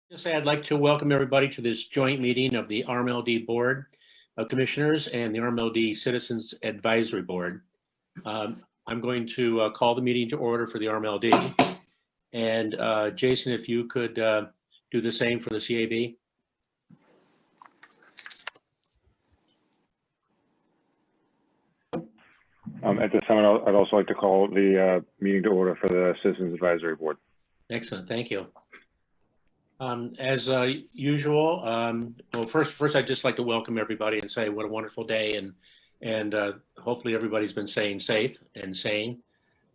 Just say I'd like to welcome everybody to this joint meeting of the RMLD Board of Commissioners and the RMLD Citizens Advisory Board. I'm going to call the meeting to order for the RMLD. And Jason, if you could do the same for the CAB. At this time, I'd also like to call the meeting to order for the Citizens Advisory Board. Excellent, thank you. As usual, well, first I'd just like to welcome everybody and say what a wonderful day, and hopefully everybody's been staying safe and sane.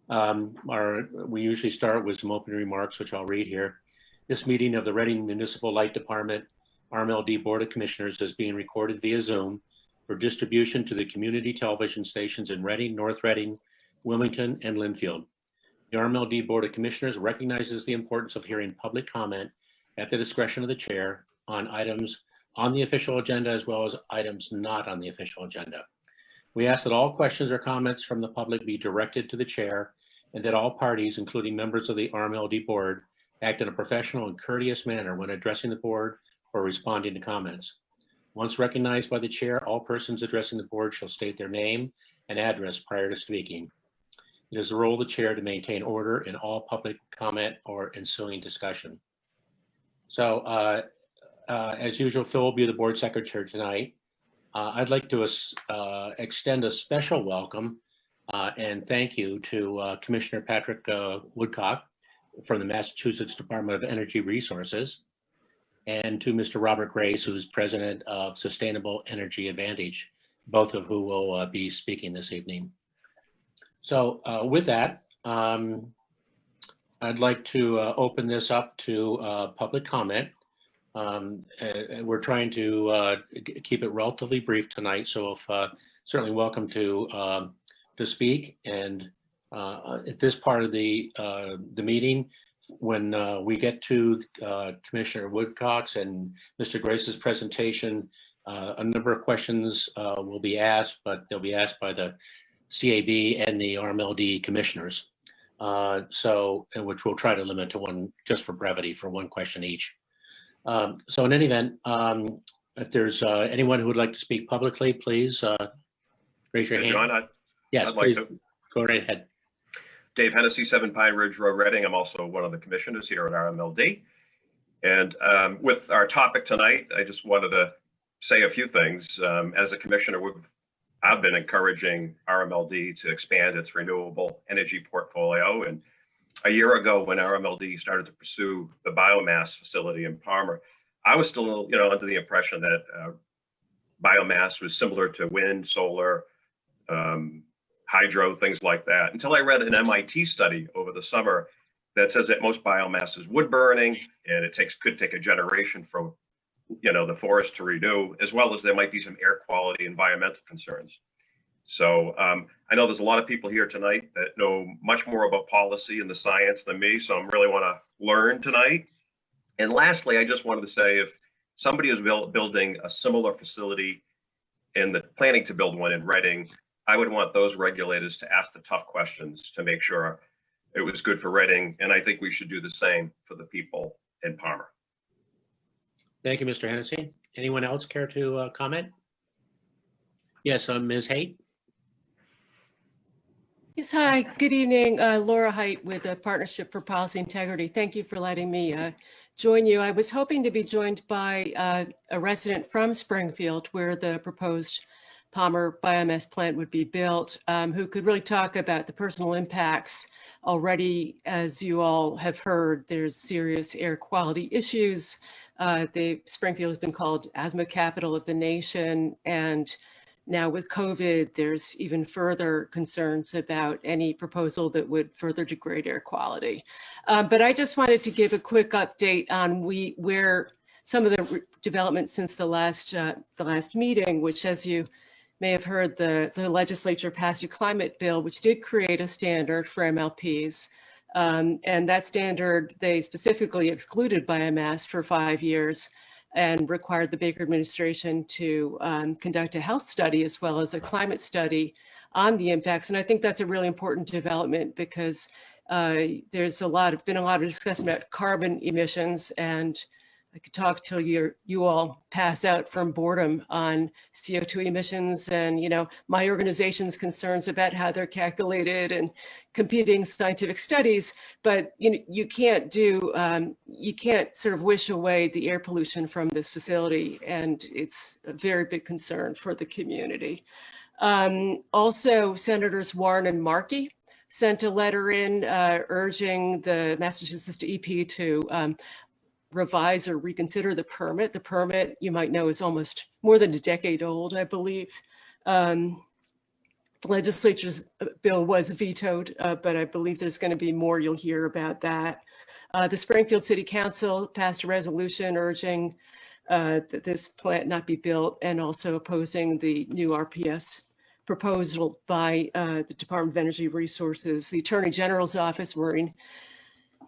We usually start with some opening remarks, which I'll read here. This meeting of the Reading Municipal Light Department RMLD Board of Commissioners is being recorded via Zoom for distribution to the community television stations in Reading, North Reading, Wilmington, and Linfield. The RMLD Board of Commissioners recognizes the importance of hearing public comment at the discretion of the chair on items on the official agenda as well as items not on the official agenda. We ask that all questions or comments from the public be directed to the chair and that all parties, including members of the RMLD board, act in a professional and courteous manner when addressing the board or responding to comments. Once recognized by the chair, all persons addressing the board shall state their name and address prior to speaking. It is the role of the chair to maintain order in all public comment or ensuing discussion. So as usual, Phil will be the board secretary tonight. I'd like to extend a special welcome and thank you to Commissioner Patrick Woodcock from the Massachusetts Department of Energy Resources, and to Mr. Robert Grace, who is president of Sustainable Energy Advantage, both of who will be speaking this evening. So with that, I'd like to open this up to public comment. We're trying to keep it relatively brief tonight, so if certainly welcome to speak. And at this part of the meeting, when we get to Commissioner Woodcock's and Mr. Grace's presentation, a number of questions will be asked, but they'll be asked by the CAB and the RMLD commissioners. Which we'll try to limit to one, just for brevity, for one question each. So in any event, if there's anyone who would like to speak publicly, please raise your hand. John, yes, please go right ahead. Dave Hennessey, 7 Pine Ridge Road, Reading. I'm also one of the commissioners here at RMLD. And with our topic tonight, I just wanted to say a few things. As a commissioner, I've been encouraging RMLD to expand its renewable energy portfolio. And a year ago, when RMLD started to pursue the biomass facility in Palmer, I was still, under the impression that biomass was similar to wind, solar, hydro, things like that, until I read an MIT study over the summer that says that most biomass is wood burning, and it could take a generation for the forest to renew, as well as there might be some air quality, environmental concerns. So I know there's a lot of people here tonight that know much more about policy and the science than me, so I really want to learn tonight. And lastly, I just wanted to say, if somebody is building a similar facility and planning to build one in Reading, I would want those regulators to ask the tough questions to make sure it was good for Reading, and I think we should do the same for the people in Palmer. Thank you, Mr. Hennessey. Anyone else care to comment? Yes, Ms. Haight. Yes, hi, good evening. Laura Haight with the Partnership for Policy Integrity. Thank you for letting me join you. I was hoping to be joined by a resident from Springfield, where the proposed Palmer biomass plant would be built, who could really talk about the personal impacts. Already, as you all have heard, there's serious air quality issues. Springfield has been called asthma capital of the nation, and now with COVID, there's even further concerns about any proposal that would further degrade air quality. But I just wanted to give a quick update on where some of the developments since the last meeting, which, as you may have heard, the legislature passed a climate bill, which did create a standard for MLPs. And that standard, they specifically excluded biomass for 5 years and required the Baker administration to conduct a health study as well as a climate study on the impacts. And I think that's a really important development because there's been a lot of discussion about carbon emissions, and I could talk till you all pass out from boredom on CO2 emissions and, my organization's concerns about how they're calculated and competing scientific studies. But, you can't sort of wish away the air pollution from this facility. And it's a very big concern for the community. Also, Senators Warren and Markey sent a letter in urging the Massachusetts DEP to revise or reconsider the permit. The permit, you might know, is almost more than a decade old, I believe. The legislature's bill was vetoed, but I believe there's going to be more. You'll hear about that. The Springfield City Council passed a resolution urging that this plant not be built and also opposing the new RPS proposal by the Department of Energy Resources. The Attorney General's office, Maureen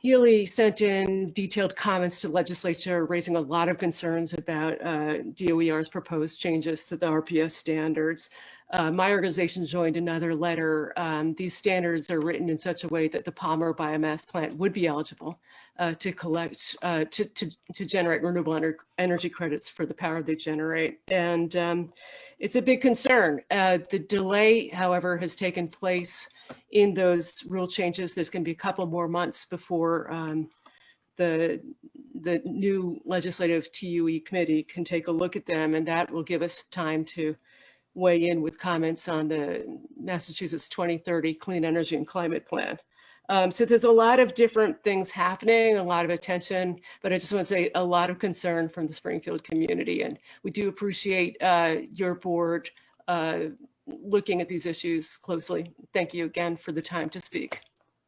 Healy, sent in detailed comments to the legislature, raising a lot of concerns about DOER's proposed changes to the RPS standards. My organization joined another letter. These standards are written in such a way that the Palmer biomass plant would be eligible to collect, to generate renewable energy credits for the power they generate. And it's a big concern. The delay, however, has taken place in those rule changes. There's going to be a couple more months before the new legislative TUE committee can take a look at them, and that will give us time to weigh in with comments on the Massachusetts 2030 Clean Energy and Climate Plan. So there's a lot of different things happening, a lot of attention, but I just want to say a lot of concern from the Springfield community. And we do appreciate your board looking at these issues closely. Thank you again for the time to speak.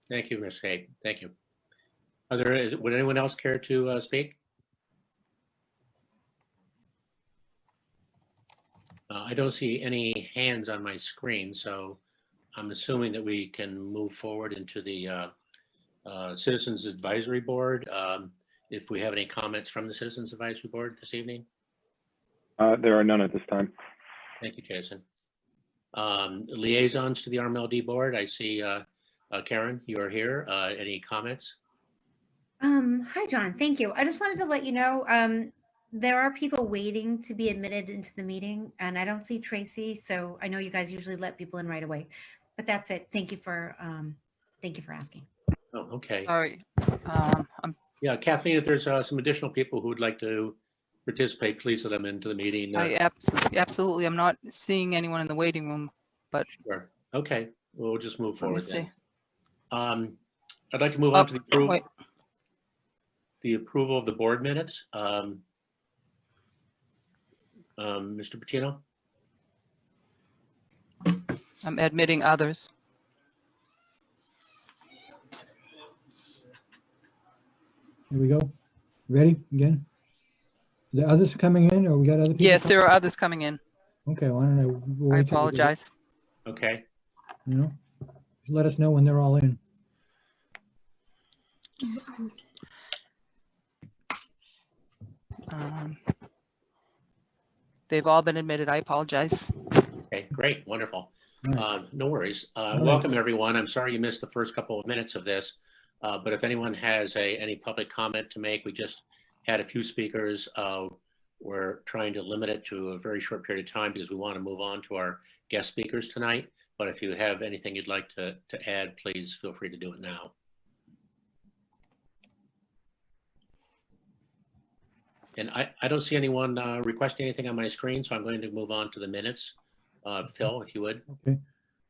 Thank you, Ms. Hay. Thank you. Would anyone else care to speak? I don't see any hands on my screen, so I'm assuming that we can move forward into the Citizens Advisory Board. If we have any comments from the Citizens Advisory Board this evening. There are none at this time. Thank you, Jason. Liaisons to the RMLD Board. I see Karen, you are here. Any comments? Hi, John. Thank you. I just wanted to let you know there are people waiting to be admitted into the meeting, and I don't see Tracy, so I know you guys usually let people in right away. But that's it. Thank you for asking. Oh, okay. All right. Yeah, Kathleen, if there's some additional people who would like to participate, please let them into the meeting. Absolutely. I'm not seeing anyone in the waiting room, but Sure. Okay, we'll just move forward then. see. I'd like to move on to the approval of the board minutes. Mr. Pacino? I'm admitting others. Here we go. Ready again? The others coming in, or we got other people? Yes, there are others coming in. Okay, well, I don't know. We'll I wait till we get it, Okay. apologize. Just let us know when they're all in. They've all been admitted. I apologize. Okay, great, wonderful. Right. No worries. right. Welcome, everyone. I'm sorry you missed the first couple of minutes of this, but if anyone has any public comment to make, we just had a few speakers. We're trying to limit it to a very short period of time because we want to move on to our guest speakers tonight. But if you have anything you'd like to add, please feel free to do it now. And I don't see anyone requesting anything on my screen, so I'm going to move on to the minutes. Phil, if you would. Okay.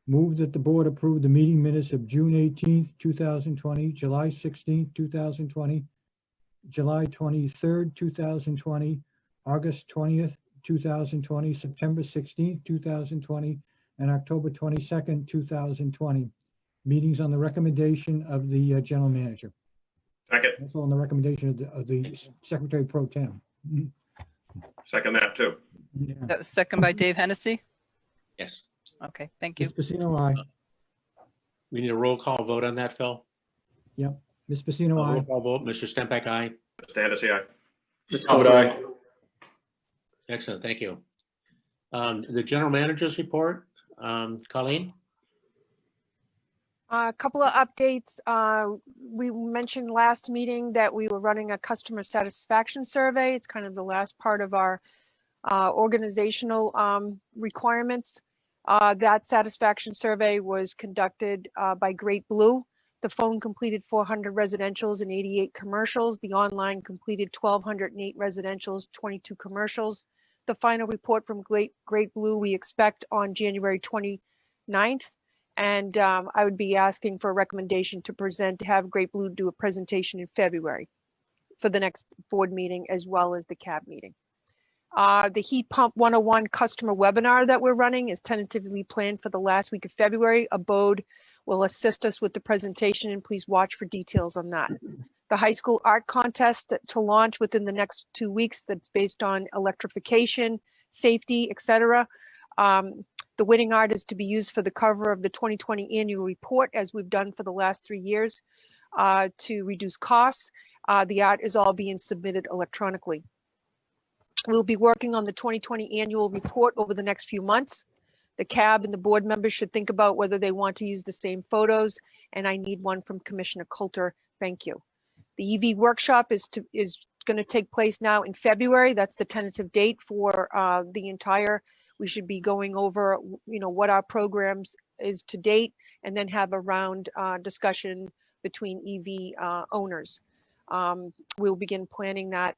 Move that the board approve the meeting minutes of June 18th, 2020, July 16th, 2020, July 23rd, 2020, August 20th, 2020, September 16th, 2020, and October 22nd, 2020. Meetings on the recommendation of the general manager. Second. Also on the recommendation of the Secretary Pro Tem. Second that too. Yeah. That was second by Dave Hennessey. Yes. Okay, thank you. Ms. Pacino, aye. We need a roll call vote on that, Phil. Yep. Ms. Pacino, Roll aye. call vote. Mr. Stempak, aye. Mr. Hennessy, aye. Mr. Talbot, aye. Excellent, thank you. The general manager's report, Colleen? A couple of updates. We mentioned last meeting that we were running a customer satisfaction survey. It's kind of the last part of our organizational requirements. That satisfaction survey was conducted by Great Blue. The phone completed 400 residentials and 88 commercials. The online completed 1,208 residentials, 22 commercials. The final report from Great Blue we expect on January 29th. And I would be asking for a recommendation to have Great Blue do a presentation in February for the next board meeting as well as the CAB meeting. The Heat Pump 101 customer webinar that we're running is tentatively planned for the last week of February. Abode will assist us with the presentation, and please watch for details on that. The high school art contest to launch within the next 2 weeks that's based on electrification, safety, etc. The winning art is to be used for the cover of the 2020 annual report, as we've done for the last 3 years, to reduce costs. The art is all being submitted electronically. We'll be working on the 2020 annual report over the next few months. The CAB and the board members should think about whether they want to use the same photos, and I need one from Commissioner Coulter. Thank you. The EV workshop is going to take place now in February. That's the tentative date for the entire. We should be going over, what our programs is to date, and then have a round discussion between EV owners. We'll begin planning that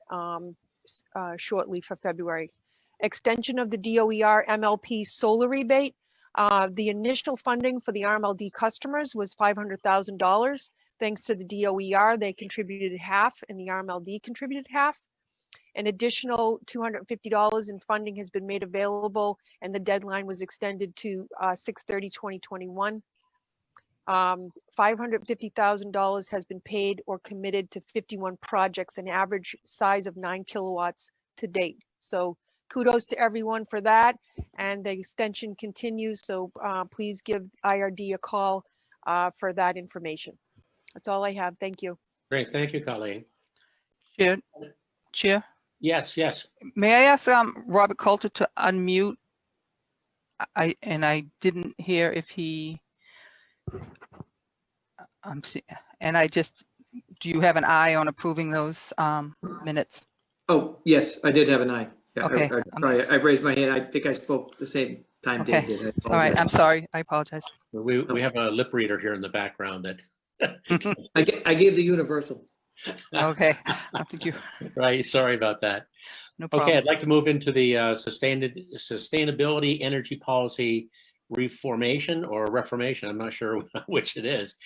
shortly for February. Extension of the DOER MLP solar rebate. The initial funding for the RMLD customers was $500,000. Thanks to the DOER, they contributed half and the RMLD contributed half. An additional $250 in funding has been made available, and the deadline was extended to 6/30/2021. $550,000 has been paid or committed to 51 projects, an average size of 9 kilowatts to date. So kudos to everyone for that, and the extension continues. So please give IRD a call for that information. That's all I have. Thank you. Great. Thank you, Colleen. Chair. Yes, yes. May I ask Robert Coulter to unmute? I didn't hear if he. Do you have an eye on approving those minutes? Oh, yes, I did have an eye. Yeah, Okay. Sorry, I raised my hand. I think I spoke the same time Okay. Dave did. All right, I'm sorry. I apologize. We have a lip reader here in the background that. I gave the universal. Okay. I think you. Right. Sorry about that. No problem. Okay, I'd like to move into the sustainability energy policy reformation or reformation. I'm not sure which it is.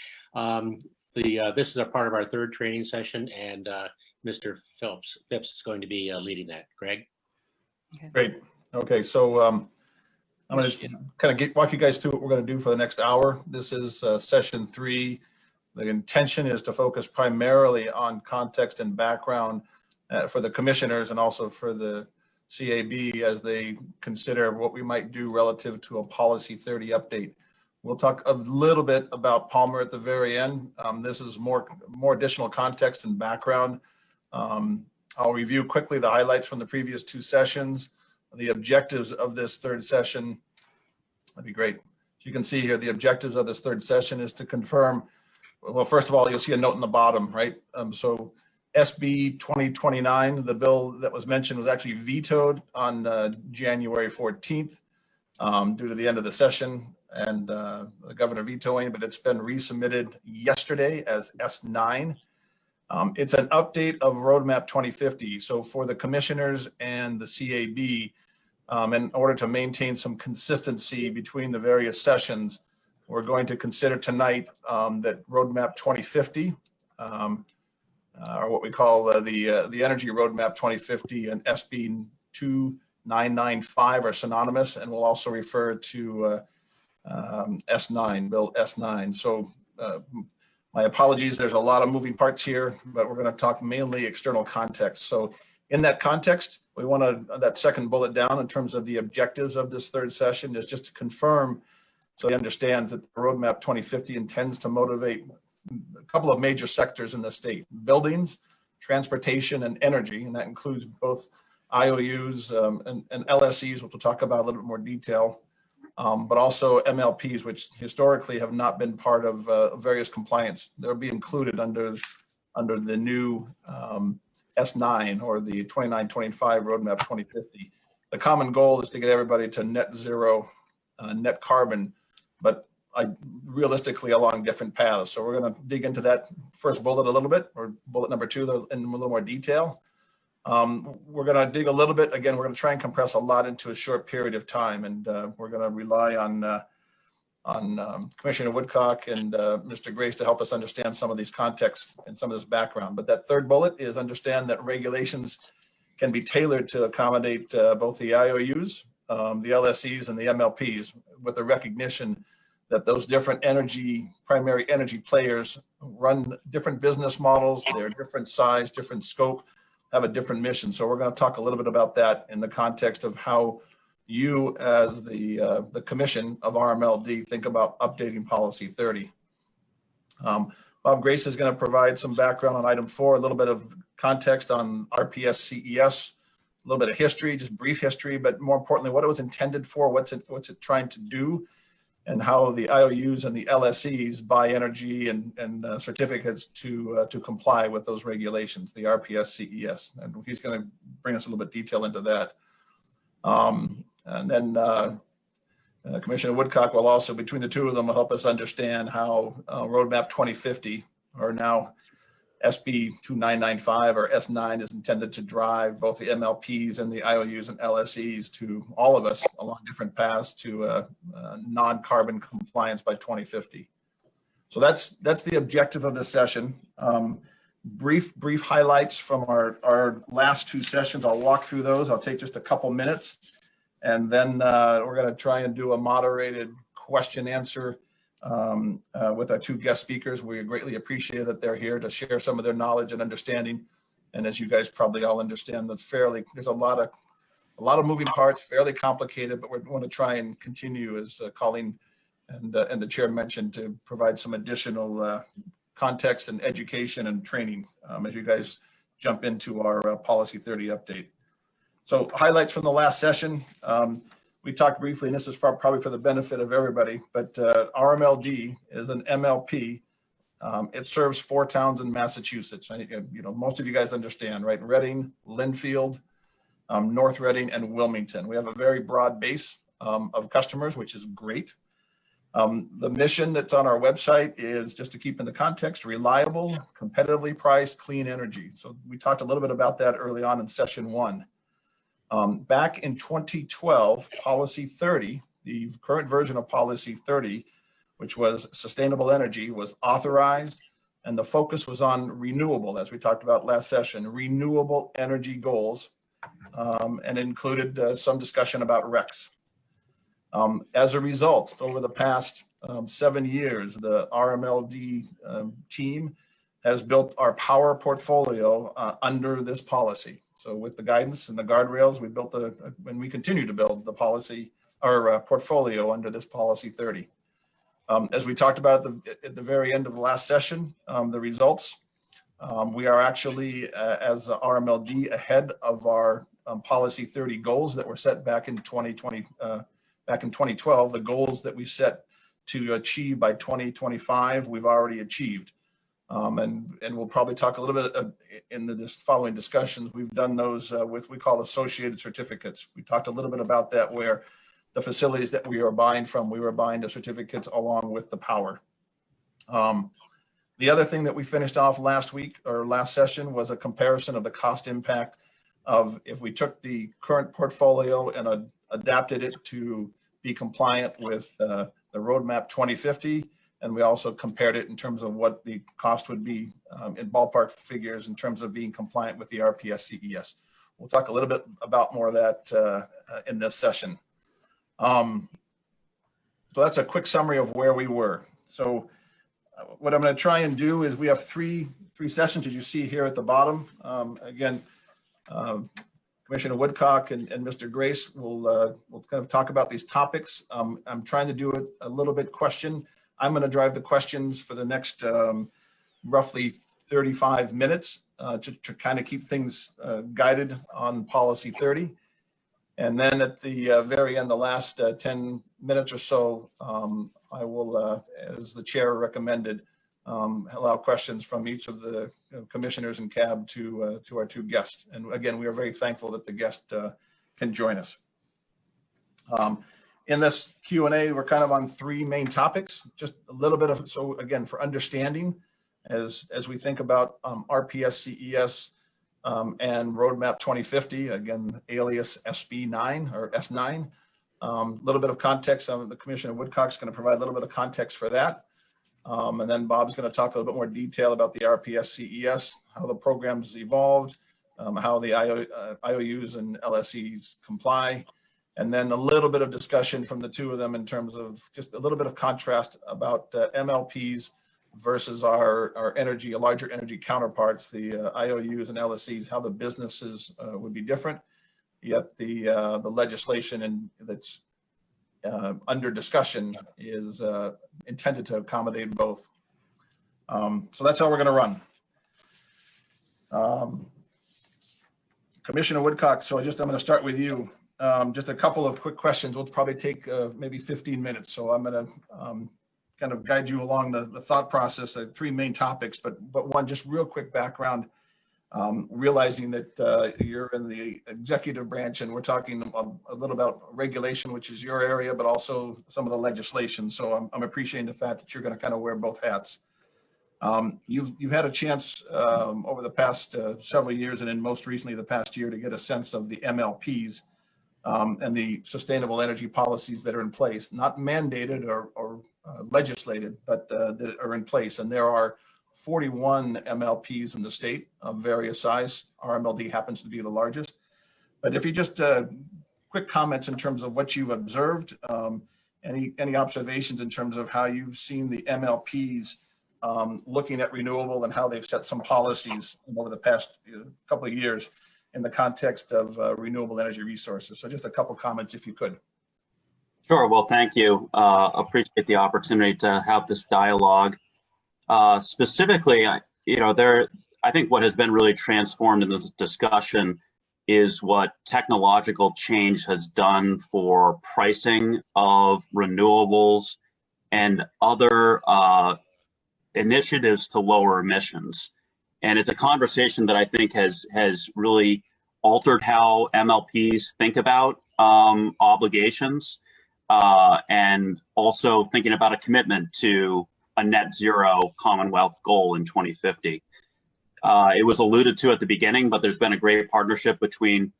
This is a part of our third training session, and Mr. Phipps is going to be leading that. Greg? Okay. Great. Okay, so I'm going to kind of walk you guys through what we're going to do for the next hour. This is session 3. The intention is to focus primarily on context and background for the commissioners and also for the CAB as they consider what we might do relative to a policy 30 update. We'll talk a little bit about Palmer at the very end. This is more additional context and background. I'll review quickly the highlights from the previous 2 sessions. The objectives of this third session, that'd be great. As you can see here, the objectives of this third session is to confirm. Well, first of all, you'll see a note in the bottom, right? So SB 2029, the bill that was mentioned, was actually vetoed on January 14th due to the end of the session and the governor vetoing, but it's been resubmitted yesterday as S9. It's an update of Roadmap 2050. So for the commissioners and the CAB, in order to maintain some consistency between the various sessions, we're going to consider tonight that Roadmap 2050, or what we call the Energy Roadmap 2050 and SB 2995 are synonymous, and we'll also refer to S9, Bill S9. So my apologies, there's a lot of moving parts here, but we're going to talk mainly external context. So in that context, we want to, that second bullet down in terms of the objectives of this third session is just to confirm so he understands that the Roadmap 2050 intends to motivate a couple of major sectors in the state: buildings, transportation, and energy. And that includes both IOUs and LSEs, which we'll talk about a little bit more detail. but also MLPs, which historically have not been part of various compliance. They'll be included under the new S9 or the 2925 Roadmap 2050. The common goal is to get everybody to net zero net carbon, but realistically along different paths. So we're going to dig into that first bullet a little bit, or bullet number 2 in a little more detail. We're going to dig a little bit. Again, we're going to try and compress a lot into a short period of time, and we're going to rely on Commissioner Woodcock and Mr. Grace to help us understand some of these contexts and some of this background. But that third bullet is understand that regulations can be tailored to accommodate both the IOUs, the LSEs, and the MLPs, with the recognition that those different primary energy players run different business models. They're different size, different scope, have a different mission. So we're going to talk a little bit about that in the context of how you, as the commission of RMLD, think about updating Policy 30. Bob Grace is going to provide some background on item 4, a little bit of context on RPS CES, a little bit of history, just brief history, but more importantly, what it was intended for, what's it trying to do, and how the IOUs and the LSEs buy energy and certificates to comply with those regulations, the RPS CES. And he's going to bring us a little bit detail into that. And then Commissioner Woodcock will also, between the two of them, will help us understand how Roadmap 2050, or now SB 2995 or S9, is intended to drive both the MLPs and the IOUs and LSEs to all of us along different paths to non-carbon compliance by 2050. So that's the objective of this session. Brief highlights from our last 2 sessions. I'll walk through those. I'll take just a couple minutes, and then we're going to try and do a moderated question answer with our 2 guest speakers. We greatly appreciate that they're here to share some of their knowledge and understanding. And as you guys probably all understand, there's a lot of moving parts, fairly complicated, but we want to try and continue, as Colleen and the chair mentioned, to provide some additional context and education and training as you guys jump into our Policy 30 update. So highlights from the last session. We talked briefly, and this is probably for the benefit of everybody, but RMLD is an MLP. It serves 4 towns in Massachusetts. Most of you guys understand, right? Reading, Lynnfield, North Reading, and Wilmington. We have a very broad base of customers, which is great. The mission that's on our website is, just to keep in the context, reliable, competitively priced, clean energy. So we talked a little bit about that early on in session 1. Back in 2012, Policy 30, the current version of Policy 30, which was sustainable energy, was authorized, and the focus was on renewable, as we talked about last session, renewable energy goals, and included some discussion about RECs. As a result, over the past 7 years, the RMLD team has built our power portfolio under this policy. So with the guidance and the guardrails, we built and we continue to build the policy, our portfolio under this Policy 30. As we talked about at the very end of the last session, the results, we are actually, as RMLD, ahead of our Policy 30 goals that were set back in 2020, back in 2012. The goals that we set to achieve by 2025, we've already achieved. And we'll probably talk a little bit in the following discussions. We've done those with we call associated certificates. We talked a little bit about that, where the facilities that we were buying from, we were buying the certificates along with the power. The other thing that we finished off last week or last session was a comparison of the cost impact of if we took the current portfolio and adapted it to be compliant with the Roadmap 2050. And we also compared it in terms of what the cost would be in ballpark figures in terms of being compliant with the RPS CES. We'll talk a little bit about more of that in this session. So that's a quick summary of where we were. So what I'm going to try and do is we have three sessions, as you see here at the bottom. Again, Commissioner Woodcock and Mr. Grace will kind of talk about these topics. I'm trying to do it a little bit question. I'm going to drive the questions for the next roughly 35 minutes to kind of keep things guided on Policy 30. And then at the very end, the last 10 minutes or so, I will, as the chair recommended, allow questions from each of the commissioners and CAB to our two guests. And again, we are very thankful that the guest can join us. In this Q&A, we're kind of on three main topics, just a little bit of, so again, for understanding, as we think about RPS, CES, and Roadmap 2050, again, alias SB9 or S9. A little bit of context. The Commissioner Woodcock is going to provide a little bit of context for that. And then Bob's going to talk a little bit more detail about the RPS, CES, how the program's evolved, how the IOUs and LSEs comply. And then a little bit of discussion from the two of them in terms of just a little bit of contrast about MLPs versus our larger energy counterparts, the IOUs and LSEs, how the businesses would be different. Yet the legislation that's under discussion is intended to accommodate both. So that's how we're going to run. Commissioner Woodcock, so I'm going to start with you. Just a couple of quick questions. We'll probably take maybe 15 minutes. So I'm going to kind of guide you along the thought process. Three main topics, but one just real quick background. Realizing that you're in the executive branch and we're talking a little about regulation, which is your area, but also some of the legislation. So I'm appreciating the fact that you're going to kind of wear both hats. You've had a chance over the past several years and then most recently the past year to get a sense of the MLPs and the sustainable energy policies that are in place, not mandated or legislated, but that are in place. And there are 41 MLPs in the state of various size. RMLD happens to be the largest. But if you just quick comments in terms of what you've observed, any observations in terms of how you've seen the MLPs looking at renewable and how they've set some policies over the past couple of years in the context of renewable energy resources. So just a couple comments if you could. Sure. Well, thank you. Appreciate the opportunity to have this dialogue. Specifically, I think what has been really transformed in this discussion is what technological change has done for pricing of renewables and other initiatives to lower emissions. And it's a conversation that I think has really altered how MLPs think about obligations and also thinking about a commitment to a net zero Commonwealth goal in 2050. It was alluded to at the beginning, but there's been a great partnership between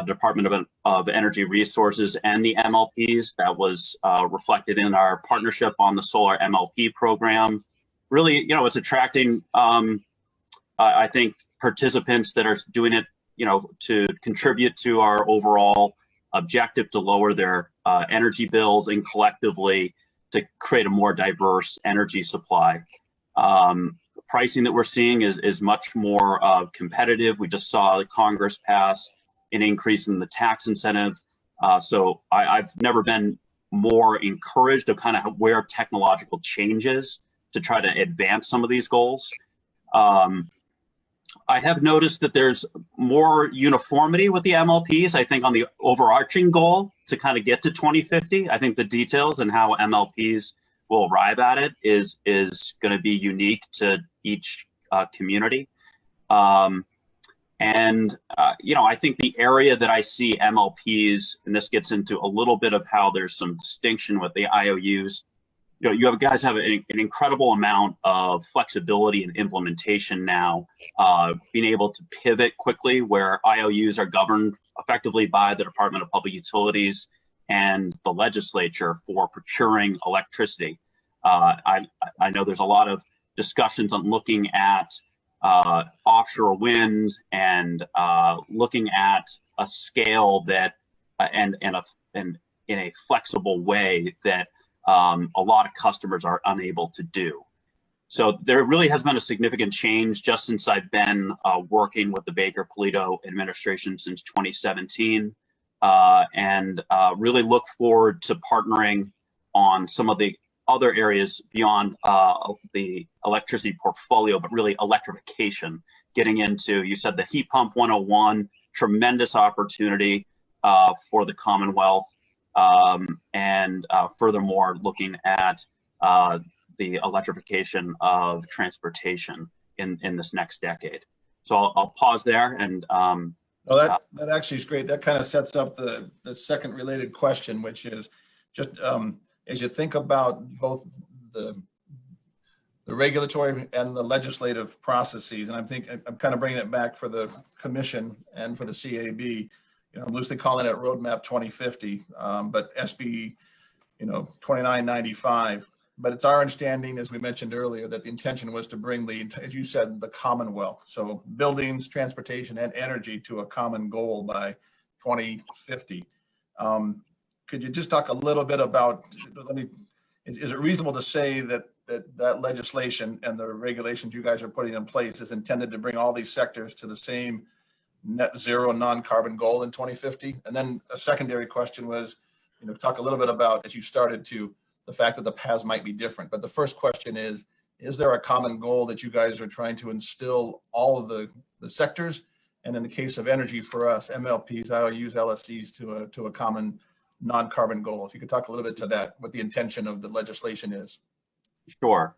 Department of Energy Resources and the MLPs that was reflected in our partnership on the solar MLP program. Really, it's attracting, I think, participants that are doing it, to contribute to our overall objective to lower their energy bills and collectively to create a more diverse energy supply. The pricing that we're seeing is much more competitive. We just saw Congress pass an increase in the tax incentive. So I've never been more encouraged of kind of where technological changes to try to advance some of these goals. I have noticed that there's more uniformity with the MLPs, I think, on the overarching goal to kind of get to 2050. I think the details and how MLPs will arrive at it is going to be unique to each community. I think the area that I see MLPs, and this gets into a little bit of how there's some distinction with the IOUs, you guys have an incredible amount of flexibility and implementation now, being able to pivot quickly where IOUs are governed effectively by the Department of Public Utilities and the legislature for procuring electricity. I know there's a lot of discussions on looking at offshore wind and looking at a scale that and in a flexible way that a lot of customers are unable to do. So there really has been a significant change just since I've been working with the Baker-Polito administration since 2017, and really look forward to partnering on some of the other areas beyond the electricity portfolio, but really electrification, getting into, you said the heat pump 101, tremendous opportunity for the Commonwealth, and furthermore, looking at the electrification of transportation in this next decade. So I'll pause there and well, that actually is great. That kind of sets up the second related question, which is just as you think about both the regulatory and the legislative processes, and I'm kind of bringing it back for the commission and for the CAB. You know, I'm loosely calling it Roadmap 2050, but SB 2995. But it's our understanding, as we mentioned earlier, that the intention was to bring as you said, the Commonwealth, so buildings, transportation, and energy to a common goal by 2050. Could you just talk a little bit about, is it reasonable to say that legislation and the regulations you guys are putting in place is intended to bring all these sectors to the same net zero non-carbon goal in 2050? And then a secondary question was, talk a little bit about, as you started to, the fact that the paths might be different. But the first question is there a common goal that you guys are trying to instill all of the sectors? And in the case of energy for us, MLPs, I use LSCs to a common non-carbon goal. If you could talk a little bit to that, what the intention of the legislation is. Sure.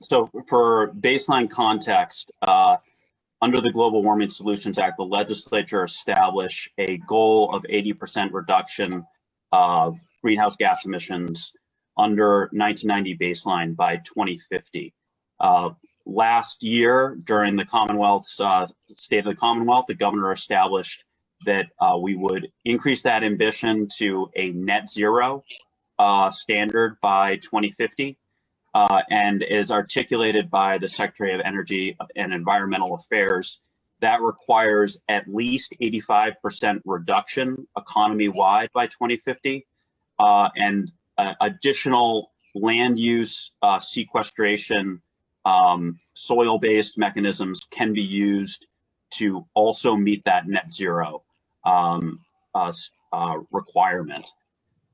So for baseline context, under the Global Warming Solutions Act, the legislature established a goal of 80% reduction of greenhouse gas emissions under 1990 baseline by 2050. Last year, during the Commonwealth's State of the Commonwealth, the governor established that we would increase that ambition to a net zero standard by 2050. And as articulated by the Secretary of Energy and Environmental Affairs, that requires at least 85% reduction economy-wide by 2050, and additional land use sequestration, soil-based mechanisms can be used to also meet that net zero requirement.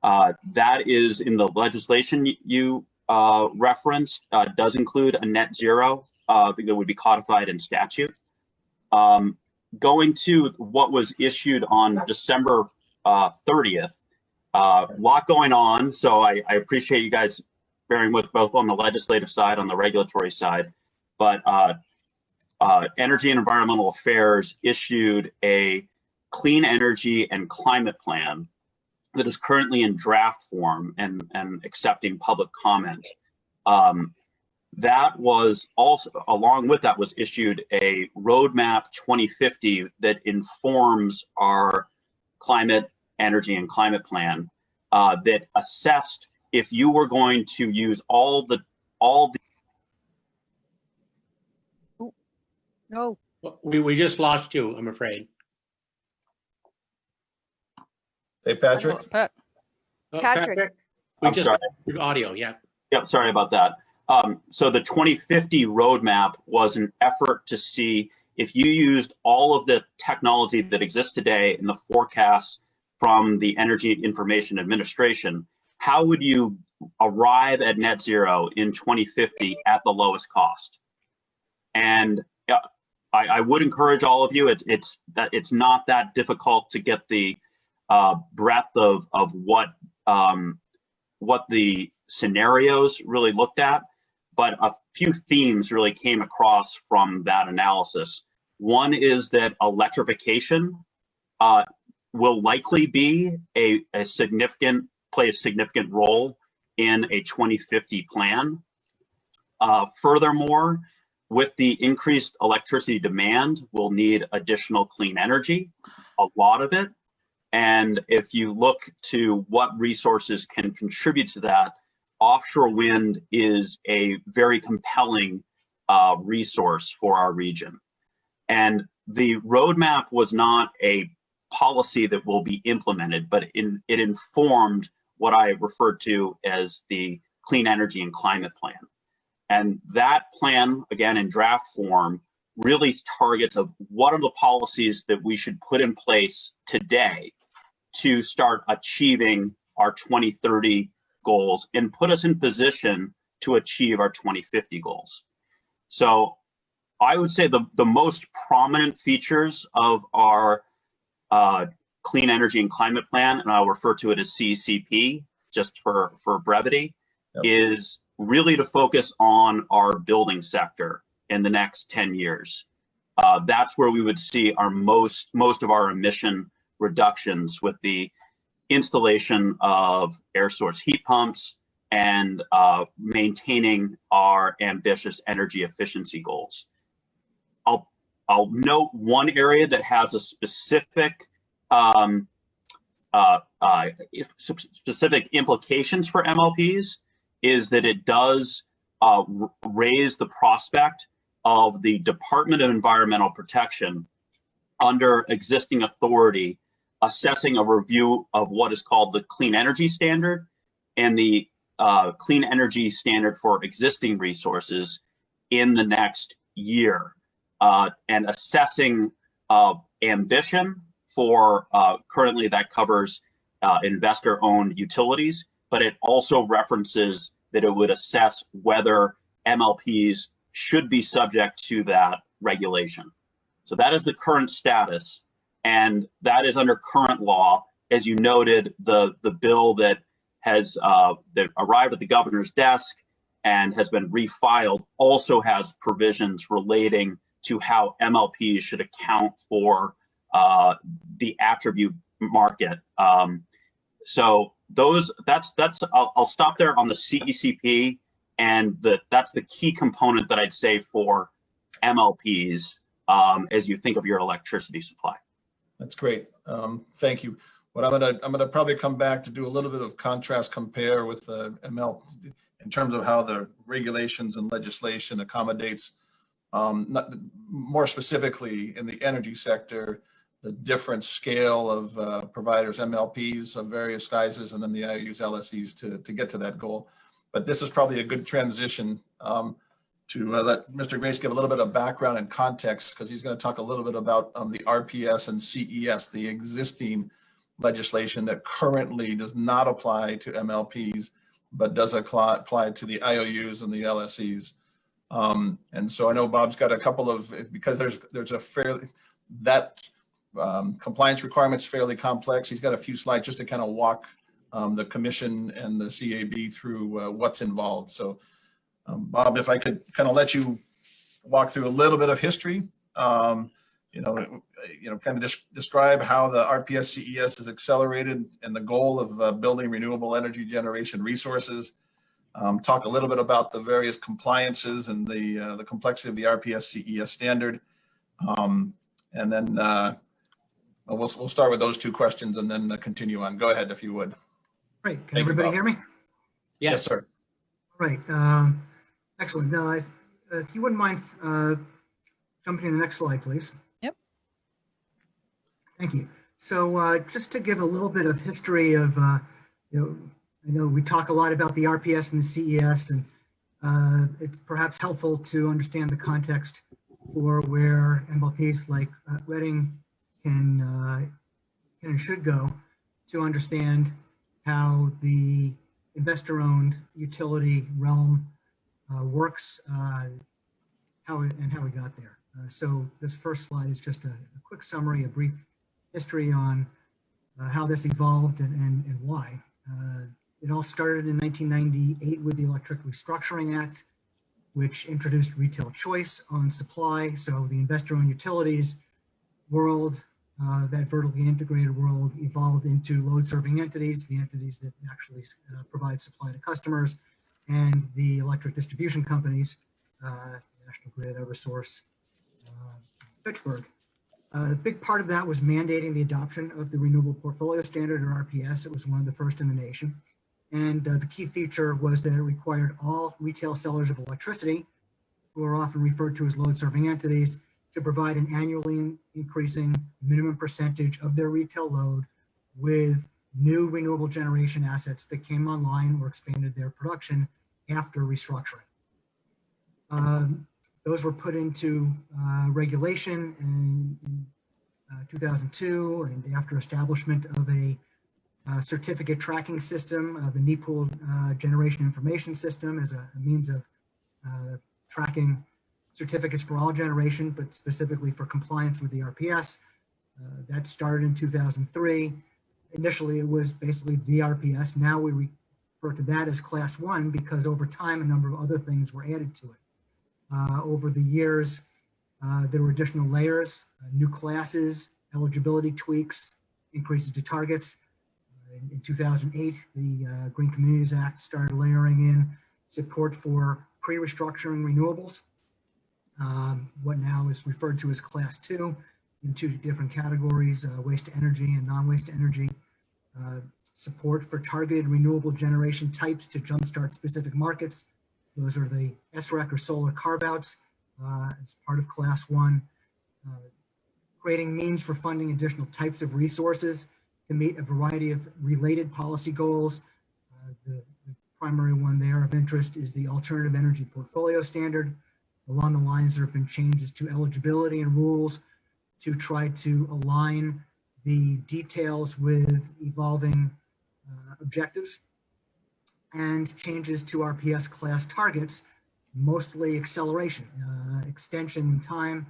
That is in the legislation you referenced, does include a net zero that would be codified in statute. Going to what was issued on December 30th, a lot going on. So I appreciate you guys bearing with both on the legislative side, on the regulatory side, but Energy and Environmental Affairs issued a clean energy and climate plan that is currently in draft form and accepting public comment. That was also, along with that was issued a Roadmap 2050 that informs our climate, energy, and climate plan that assessed if you were going to use all the. No. We just lost you, I'm afraid. Hey, Patrick. Pat. Oh, Patrick. We I'm just sorry. lost audio, yeah. Yep, sorry about that. So the 2050 roadmap was an effort to see if you used all of the technology that exists today in the forecasts from the Energy Information Administration, how would you arrive at net zero in 2050 at the lowest cost? And I would encourage all of you, it's not that difficult to get the breadth of what the scenarios really looked at, but a few themes really came across from that analysis. One is that electrification will likely be play a significant role in a 2050 plan. Furthermore, with the increased electricity demand, we'll need additional clean energy, a lot of it. And if you look to what resources can contribute to that, offshore wind is a very compelling resource for our region. And the roadmap was not a policy that will be implemented, but it informed what I referred to as the Clean Energy and Climate Plan. And that plan, again, in draft form, really targets of what are the policies that we should put in place today to start achieving our 2030 goals and put us in position to achieve our 2050 goals. So I would say the most prominent features of our Clean Energy and Climate Plan, and I'll refer to it as CECP just for brevity, is really to focus on our building sector in the next 10 years. That's where we would see our most of our emission reductions with the installation of air source heat pumps and maintaining our ambitious energy efficiency goals. I'll note one area that has a specific specific implications for MLPs is that it does raise the prospect of the Department of Environmental Protection under existing authority assessing a review of what is called the Clean Energy Standard and the Clean Energy Standard for existing resources in the next year, and assessing ambition for currently that covers investor-owned utilities, but it also references that it would assess whether MLPs should be subject to that regulation. So that is the current status, and that is under current law. As you noted, the bill that has that arrived at the governor's desk and has been refiled also has provisions relating to how MLPs should account for the attribute market. So I'll stop there on the CECP, and that's the key component that I'd say for MLPs as you think of your electricity supply. That's great. Thank you. But I'm gonna probably come back to do a little bit of contrast compare with the ML in terms of how the regulations and legislation accommodates, more specifically in the energy sector, the different scale of providers, MLPs of various sizes, and then the IOUs, LSEs to get to that goal. But this is probably a good transition to let Mr. Grace give a little bit of background and context, because he's going to talk a little bit about the RPS and CES, the existing legislation that currently does not apply to MLPs, but does apply to the IOUs and the LSEs. And so I know Bob's got a couple of, because there's a fairly, compliance requirements fairly complex. He's got a few slides just to kind of walk the commission and the CAB through what's involved. So Bob, if I could kind of let you walk through a little bit of history, kind of describe how the RPS CES is accelerated and the goal of building renewable energy generation resources. Talk a little bit about the various compliances and the complexity of the RPS CES standard. And then we'll start with those two questions and then continue on. Go ahead if you would. Great. Can everybody hear me? Yes, sir. All right. Excellent. Now, if you wouldn't mind jumping to the next slide, please. Yep. Thank you. So just to give a little bit of history of, I know we talk a lot about the RPS and the CES, and it's perhaps helpful to understand the context for where MLPs like Reading can and should go to understand how the investor-owned utility realm works, how we got there. So this first slide is just a quick summary, a brief history on how this evolved and why. It all started in 1998 with the Electric Restructuring Act, which introduced retail choice on supply. So the investor-owned utilities world, that vertically integrated world, evolved into load-serving entities, the entities that actually provide supply to customers, and the electric distribution companies, National Grid, Eversource, Fitchburg. A big part of that was mandating the adoption of the Renewable Portfolio Standard, or RPS. It was one of the first in the nation. And the key feature was that it required all retail sellers of electricity, who are often referred to as load-serving entities, to provide an annually increasing minimum percentage of their retail load with new renewable generation assets that came online or expanded their production after restructuring. Those were put into regulation in 2002, and after establishment of a certificate tracking system, the NEPOOL Generation Information System, as a means of tracking certificates for all generation, but specifically for compliance with the RPS. That started in 2003. Initially, it was basically the RPS. Now we refer to that as Class 1 because over time, a number of other things were added to it. Over the years, there were additional layers, new classes, eligibility tweaks, increases to targets. In 2008, the Green Communities Act started layering in support for pre-restructuring renewables, what now is referred to as Class 2, in two different categories, waste to energy and non-waste to energy. Support for targeted renewable generation types to jumpstart specific markets. Those are the SREC or solar carve-outs as part of Class 1. Creating means for funding additional types of resources to meet a variety of related policy goals. The primary one there of interest is the Alternative Energy Portfolio Standard. Along the lines, there have been changes to eligibility and rules to try to align the details with evolving objectives, and changes to RPS class targets, mostly acceleration, extension in time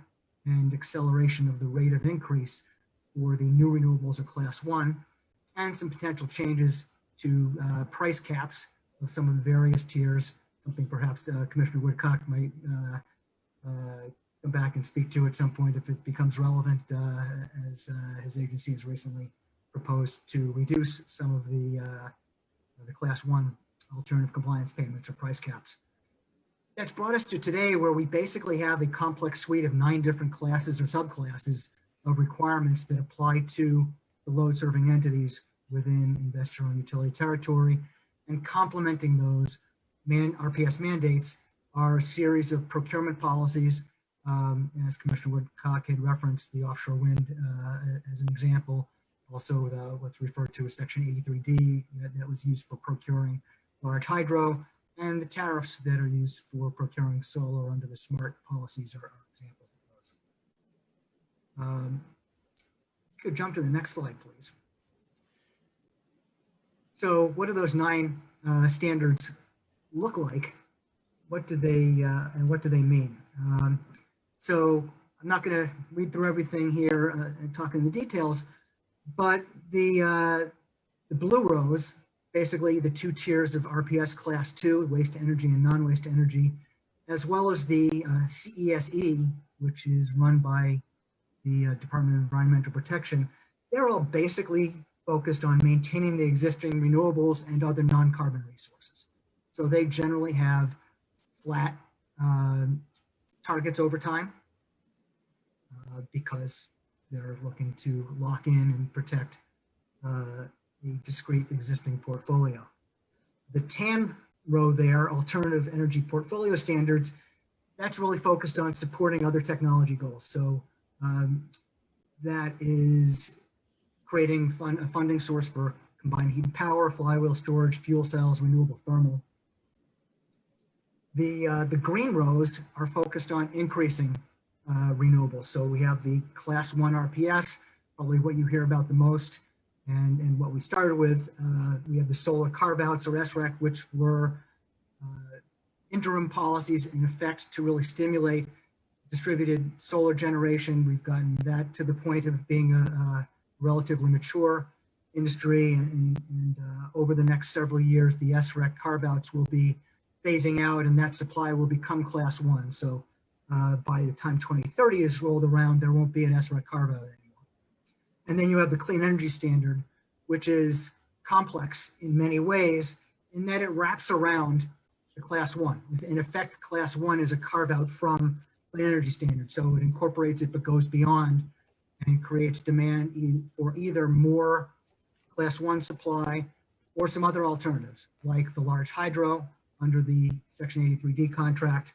and acceleration of the rate of increase for the new renewables of Class 1, and some potential changes to price caps of some of the various tiers, something perhaps Commissioner Woodcock might come back and speak to at some point if it becomes relevant, as his agency has recently proposed to reduce some of the Class 1 alternative compliance payments or price caps. That's brought us to today, where we basically have a complex suite of 9 different classes or subclasses of requirements that apply to the load serving entities within investor-owned utility territory. And complementing those RPS mandates are a series of procurement policies. As Commissioner Woodcock had referenced, the offshore wind as an example, also what's referred to as Section 83D that was used for procuring large hydro, and the tariffs that are used for procuring solar under the SMART policies are examples of those. Could jump to the next slide, please. So what do those 9 standards look like? What do they and what do they mean? So I'm not going to read through everything here and talk in the details, but the blue rows, basically the 2 tiers of RPS Class 2, waste to energy and non-waste energy, as well as the CESE, which is run by the Department of Environmental Protection. They're all basically focused on maintaining the existing renewables and other non-carbon resources. So they generally have flat targets over time because they're looking to lock in and protect the discrete existing portfolio. The tan row there, Alternative Energy Portfolio Standards, that's really focused on supporting other technology goals. So that is creating a funding source for combined heat and power, flywheel storage, fuel cells, renewable thermal. The green rows are focused on increasing renewables. So we have the Class 1 RPS, probably what you hear about the most, and what we started with. We have the solar carve-outs or SREC, which were interim policies in effect to really stimulate distributed solar generation. We've gotten that to the point of being a relatively mature industry, and over the next several years, the SREC carve-outs will be phasing out, and that supply will become Class 1. So by the time 2030 is rolled around, there won't be an SREC carve-out anymore. And then you have the Clean Energy Standard, which is complex in many ways in that it wraps around the Class 1. In effect, Class 1 is a carve-out from Clean Energy Standard. So it incorporates it but goes beyond and creates demand for either more Class 1 supply or some other alternatives, like the large hydro under the Section 83D contract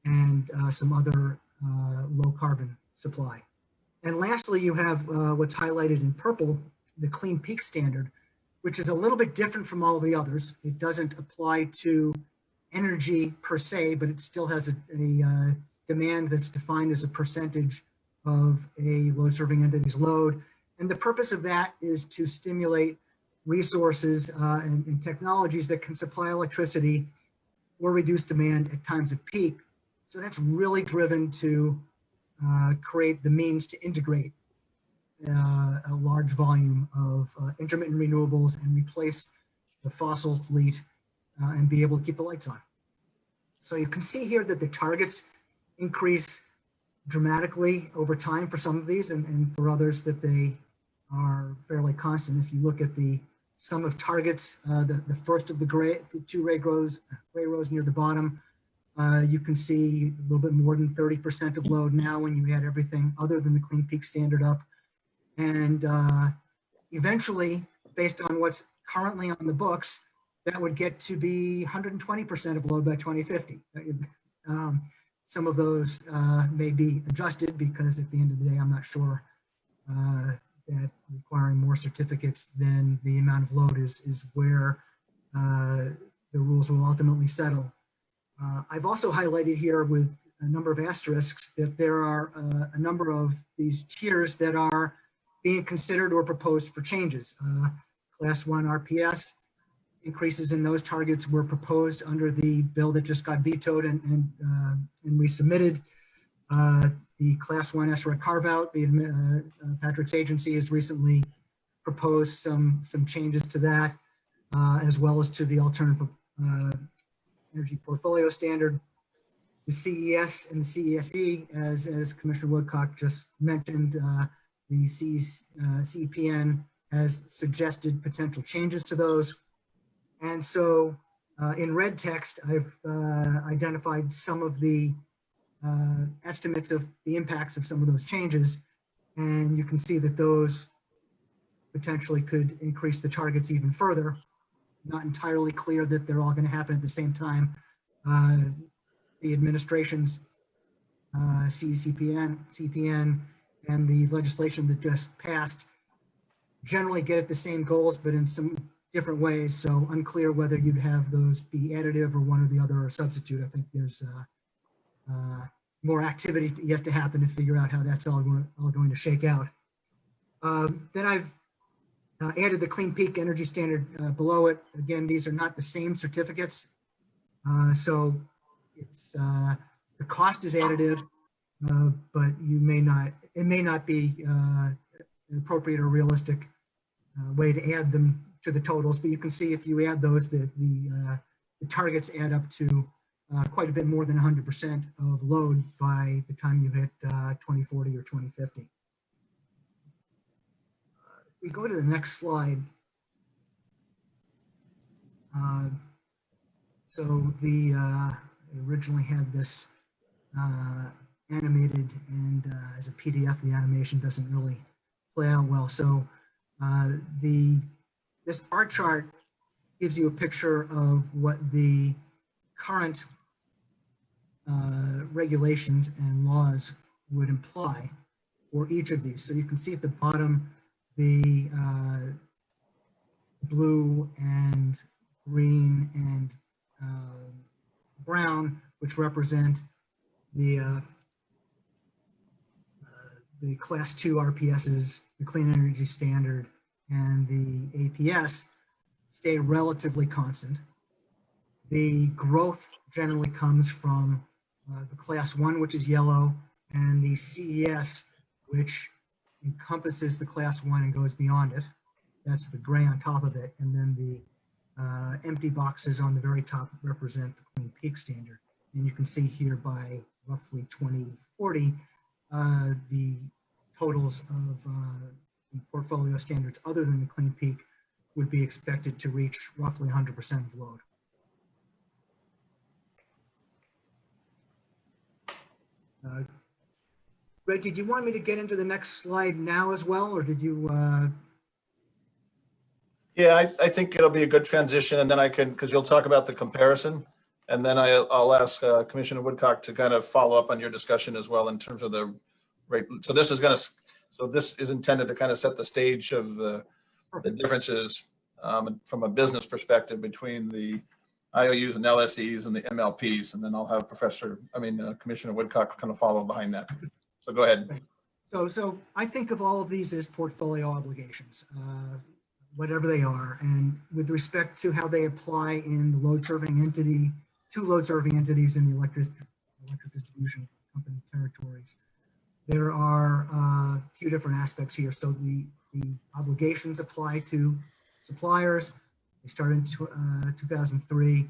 and some other low carbon supply. And lastly, you have what's highlighted in purple, the Clean Peak Standard, which is a little bit different from all the others. It doesn't apply to energy per se, but it still has a demand that's defined as a percentage of a load serving entity's load. And the purpose of that is to stimulate resources and technologies that can supply electricity or reduce demand at times of peak. So that's really driven to create the means to integrate a large volume of intermittent renewables and replace the fossil fleet and be able to keep the lights on. So you can see here that the targets increase dramatically over time for some of these, and for others that they are fairly constant. If you look at the sum of targets, the first of the two gray rows near the bottom, you can see a little bit more than 30% of load now when you add everything other than the Clean Peak Standard up. And eventually, based on what's currently on the books, that would get to be 120% of load by 2050. Some of those may be adjusted because at the end of the day, I'm not sure that requiring more certificates than the amount of load is where the rules will ultimately settle. I've also highlighted here with a number of asterisks that there are a number of these tiers that are being considered or proposed for changes. Class 1 RPS increases in those targets were proposed under the bill that just got vetoed and we submitted. The Class 1 SREC carve-out, Patrick's agency has recently proposed some changes to that, as well as to the alternative energy portfolio standard. The CES and the CESE, as Commissioner Woodcock just mentioned, the CEPN has suggested potential changes to those. And so in red text, I've identified some of the estimates of the impacts of some of those changes. And you can see that those potentially could increase the targets even further. Not entirely clear that they're all going to happen at the same time. The administration's CPN and the legislation that just passed generally get at the same goals, but in some different ways. So unclear whether you'd have those be additive or one or the other or substitute. I think there's more activity yet to happen to figure out how that's all going to shake out. Then I've added the Clean Peak Energy Standard below it. Again, these are not the same certificates. So it's the cost is additive, but it may not be an appropriate or realistic way to add them to the totals. But you can see if you add those, the targets add up to quite a bit more than 100% of load by the time you hit 2040 or 2050. We go to the next slide. So I originally had this animated, and as a PDF, the animation doesn't really play out well. So this bar chart gives you a picture of what the current regulations and laws would imply for each of these. So you can see at the bottom the blue and green and brown, which represent the Class 2 RPSs, the Clean Energy Standard, and the APS stay relatively constant. The growth generally comes from the Class 1, which is yellow, and the CES, which encompasses the Class 1 and goes beyond it. That's the gray on top of it. And then the empty boxes on the very top represent the Clean Peak Standard. And you can see here by roughly 2040, the totals of the portfolio standards other than the Clean Peak would be expected to reach roughly 100% of load. Red, did you want me to get into the next slide now as well, or did you? Yeah, I think it'll be a good transition, and then I can, because you'll talk about the comparison, and then I'll ask Commissioner Woodcock to kind of follow up on your discussion as well in terms of the rate. So this is intended to kind of set the stage of the differences from a business perspective between the IOUs and LSEs and the MLPs, and then I'll have Commissioner Woodcock kind of follow behind that. So go ahead. So I think of all of these as portfolio obligations, whatever they are, and with respect to how they apply in the load serving entity, two load serving entities in the electric distribution company territories. there are a few different aspects here. So the obligations apply to suppliers. They started in 2003,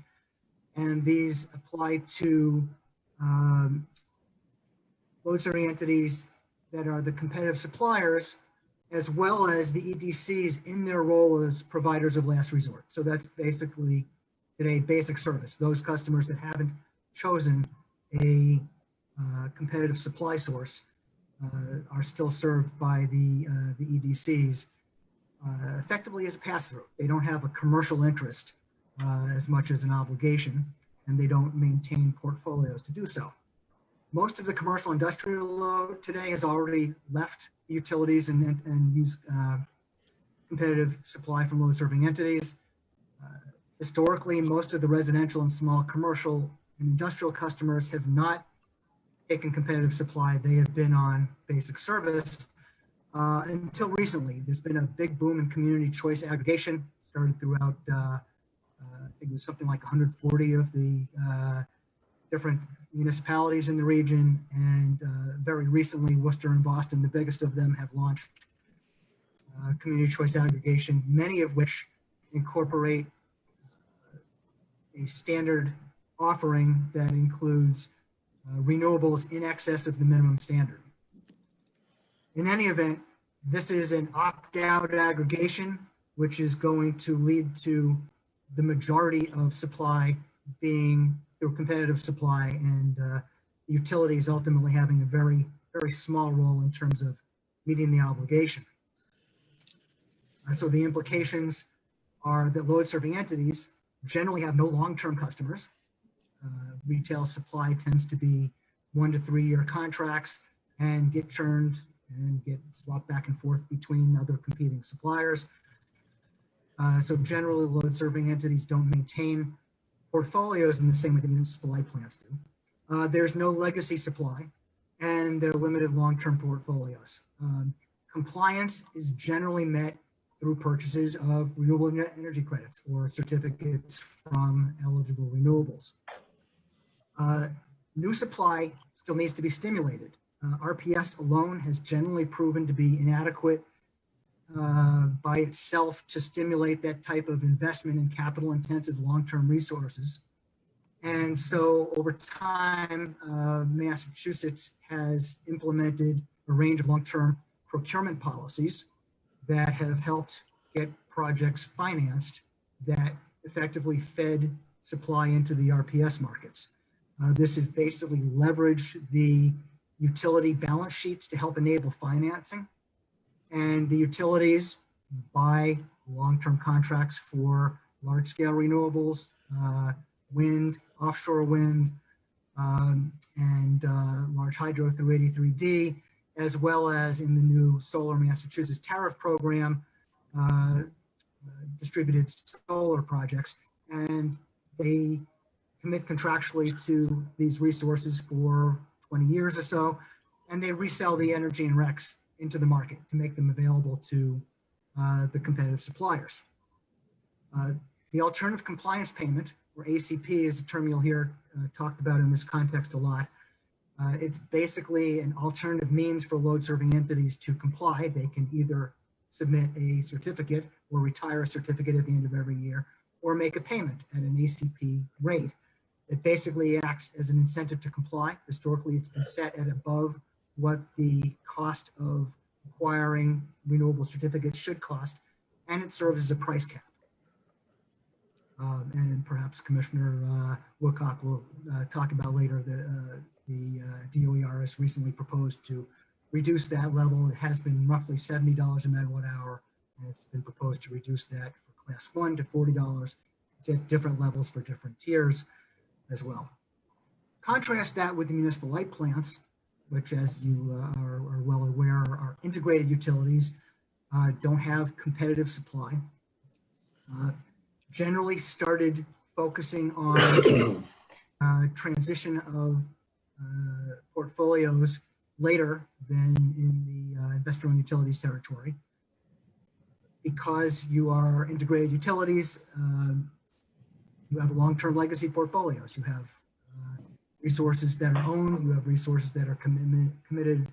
and these apply to load serving entities that are the competitive suppliers, as well as the EDCs in their role as providers of last resort. So that's basically today basic service. Those customers that haven't chosen a competitive supply source are still served by the EDCs effectively as a pass-through. They don't have a commercial interest as much as an obligation, and they don't maintain portfolios to do so. Most of the commercial industrial load today has already left utilities and use competitive supply from load serving entities. Historically, most of the residential and small commercial and industrial customers have not taken competitive supply. They have been on basic service until recently. There's been a big boom in community choice aggregation, started throughout, I think it was something like 140 of the different municipalities in the region, and very recently, Worcester and Boston, the biggest of them, have launched community choice aggregation, many of which incorporate a standard offering that includes renewables in excess of the minimum standard. In any event, this is an opt-out aggregation, which is going to lead to the majority of supply being through competitive supply, and utilities ultimately having a very, very small role in terms of meeting the obligation. So the implications are that load serving entities generally have no long-term customers. Retail supply tends to be 1 to 3 year contracts and get churned and get swapped back and forth between other competing suppliers. So generally, load serving entities don't maintain portfolios in the same way the municipal light plants do. There's no legacy supply, and they're limited long-term portfolios. Compliance is generally met through purchases of renewable energy credits or certificates from eligible renewables. New supply still needs to be stimulated. RPS alone has generally proven to be inadequate by itself to stimulate that type of investment in capital intensive long-term resources. And so over time, Massachusetts has implemented a range of long-term procurement policies that have helped get projects financed that effectively fed supply into the RPS markets. This has basically leveraged the utility balance sheets to help enable financing. And the utilities buy long-term contracts for large-scale renewables, wind, offshore wind, and large hydro through 83D, as well as in the new Solar Massachusetts tariff program, distributed solar projects. And they commit contractually to these resources for 20 years or so, and they resell the energy and RECs into the market to make them available to the competitive suppliers. The alternative compliance payment, or ACP, is a term you'll hear talked about in this context a lot. It's basically an alternative means for load serving entities to comply. They can either submit a certificate or retire a certificate at the end of every year, or make a payment at an ACP rate. It basically acts as an incentive to comply. Historically, it's been set at above what the cost of acquiring renewable certificates should cost, and it serves as a price cap. And perhaps Commissioner Woodcock will talk about later the DOER has recently proposed to reduce that level. It has been roughly $70 a megawatt hour, and it's been proposed to reduce that for class 1 to $40. It's at different levels for different tiers as well. Contrast that with the municipal light plants, which, as you are well aware, are integrated utilities, don't have competitive supply. Generally started focusing on transition of portfolios later than in the investor-owned utilities territory. Because you are integrated utilities, you have long-term legacy portfolios. You have resources that are owned, you have resources that are committed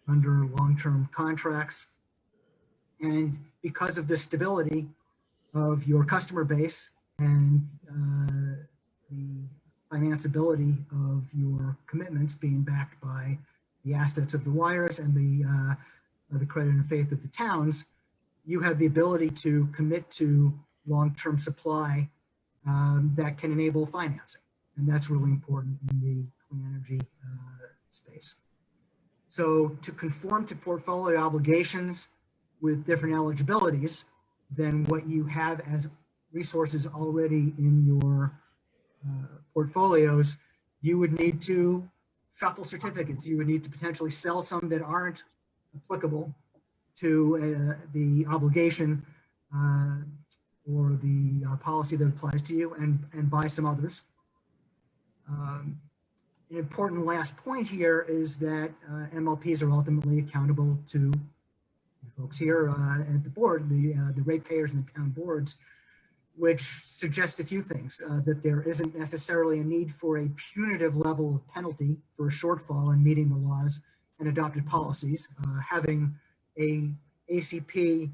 under long-term contracts. And because of the stability of your customer base and the financeability of your commitments being backed by the assets of the wires and the credit and faith of the towns, you have the ability to commit to long-term supply that can enable financing. And that's really important in the clean energy space. So to conform to portfolio obligations with different eligibilities than what you have as resources already in your portfolios, you would need to shuffle certificates. You would need to potentially sell some that aren't applicable to the obligation or the policy that applies to you, and buy some others. An important last point here is that MLPs are ultimately accountable to the folks here at the board, the ratepayers and the town boards, which suggest a few things, that there isn't necessarily a need for a punitive level of penalty for a shortfall in meeting the laws and adopted policies. Having a ACP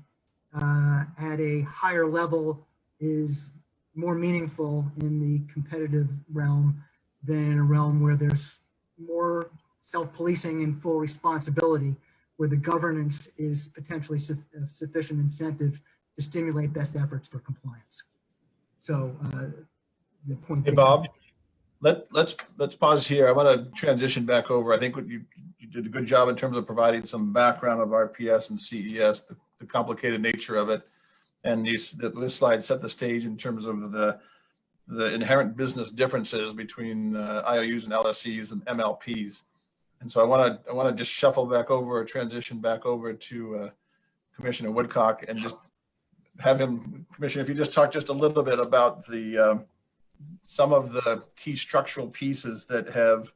at a higher level is more meaningful in the competitive realm than in a realm where there's more self-policing and full responsibility, where the governance is potentially sufficient incentive to stimulate best efforts for compliance. So the point. Hey, Bob, let's pause here. I want to transition back over. I think what you did a good job in terms of providing some background of RPS and CES, the complicated nature of it. And this slide set the stage in terms of the inherent business differences between IOUs and LSEs and MLPs. And so I want to just shuffle back over, or transition back over to Commissioner Woodcock, and just have him, Commissioner, if you just talk just a little bit about the some of the key structural pieces that have,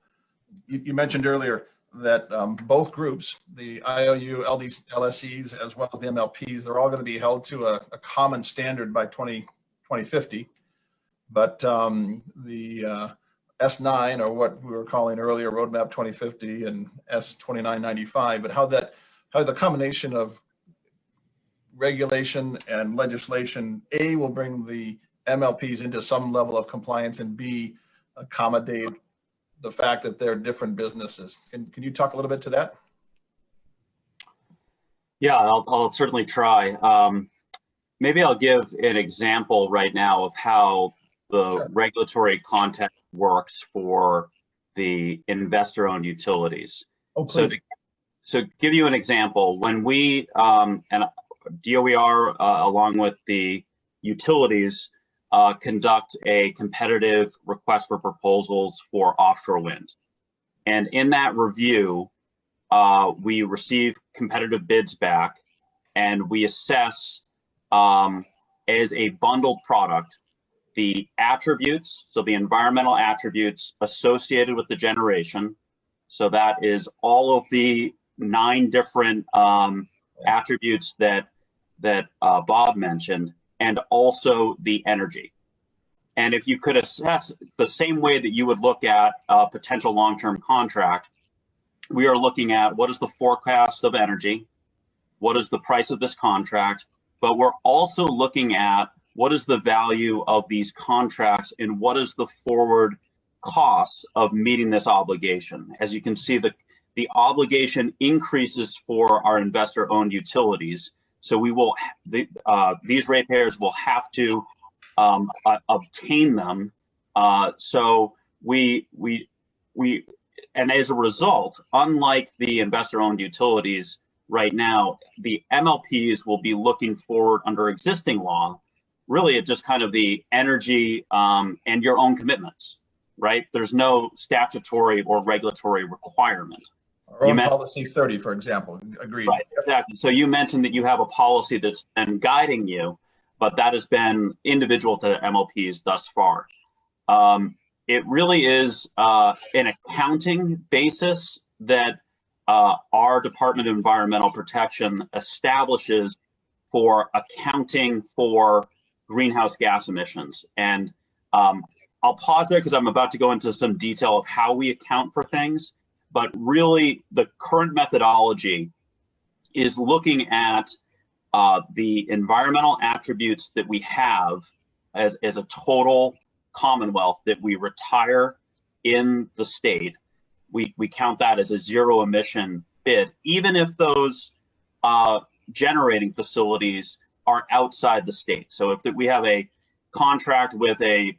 you mentioned earlier that both groups, the IOU, LSEs, as well as the MLPs, they're all going to be held to a common standard by 2050. But the S9, or what we were calling earlier Roadmap 2050, and S2995, but how the combination of regulation and legislation, A, will bring the MLPs into some level of compliance, and B, accommodate the fact that they're different businesses. Can you talk a little bit to that? Yeah, I'll certainly try. Maybe I'll give an example right now of how the regulatory context works for the investor-owned utilities. Oh, so give you an example, when we, and DOER, along with the utilities, conduct a competitive request for proposals for offshore wind. And in that review, we receive competitive bids back, and we assess as a bundled product the attributes, so the environmental attributes associated with the generation. So that is all of the 9 different attributes that Bob mentioned, and also the energy. And if you could assess the same way that you would look at a potential long-term contract, we are looking at what is the forecast of energy, what is the price of this contract, but we're also looking at what is the value of these contracts and what is the forward costs of meeting this obligation. As you can see, the obligation increases for our investor-owned utilities. So we will, these ratepayers will have to obtain them. So and as a result, unlike the investor-owned utilities right now, the MLPs will be looking forward under existing law, really at just kind of the energy and your own commitments, right? There's no statutory or regulatory requirement. Our own policy 30, for example, agreed. Right, exactly. So you mentioned that you have a policy that's been guiding you, but that has been individual to MLPs thus far. It really is an accounting basis that our Department of Environmental Protection establishes for accounting for greenhouse gas emissions. And I'll pause there because I'm about to go into some detail of how we account for things. but really the current methodology is looking at the environmental attributes that we have as a total Commonwealth that we retire in the state. We count that as a zero emission bid, even if those generating facilities are outside the state. So if we have a contract with a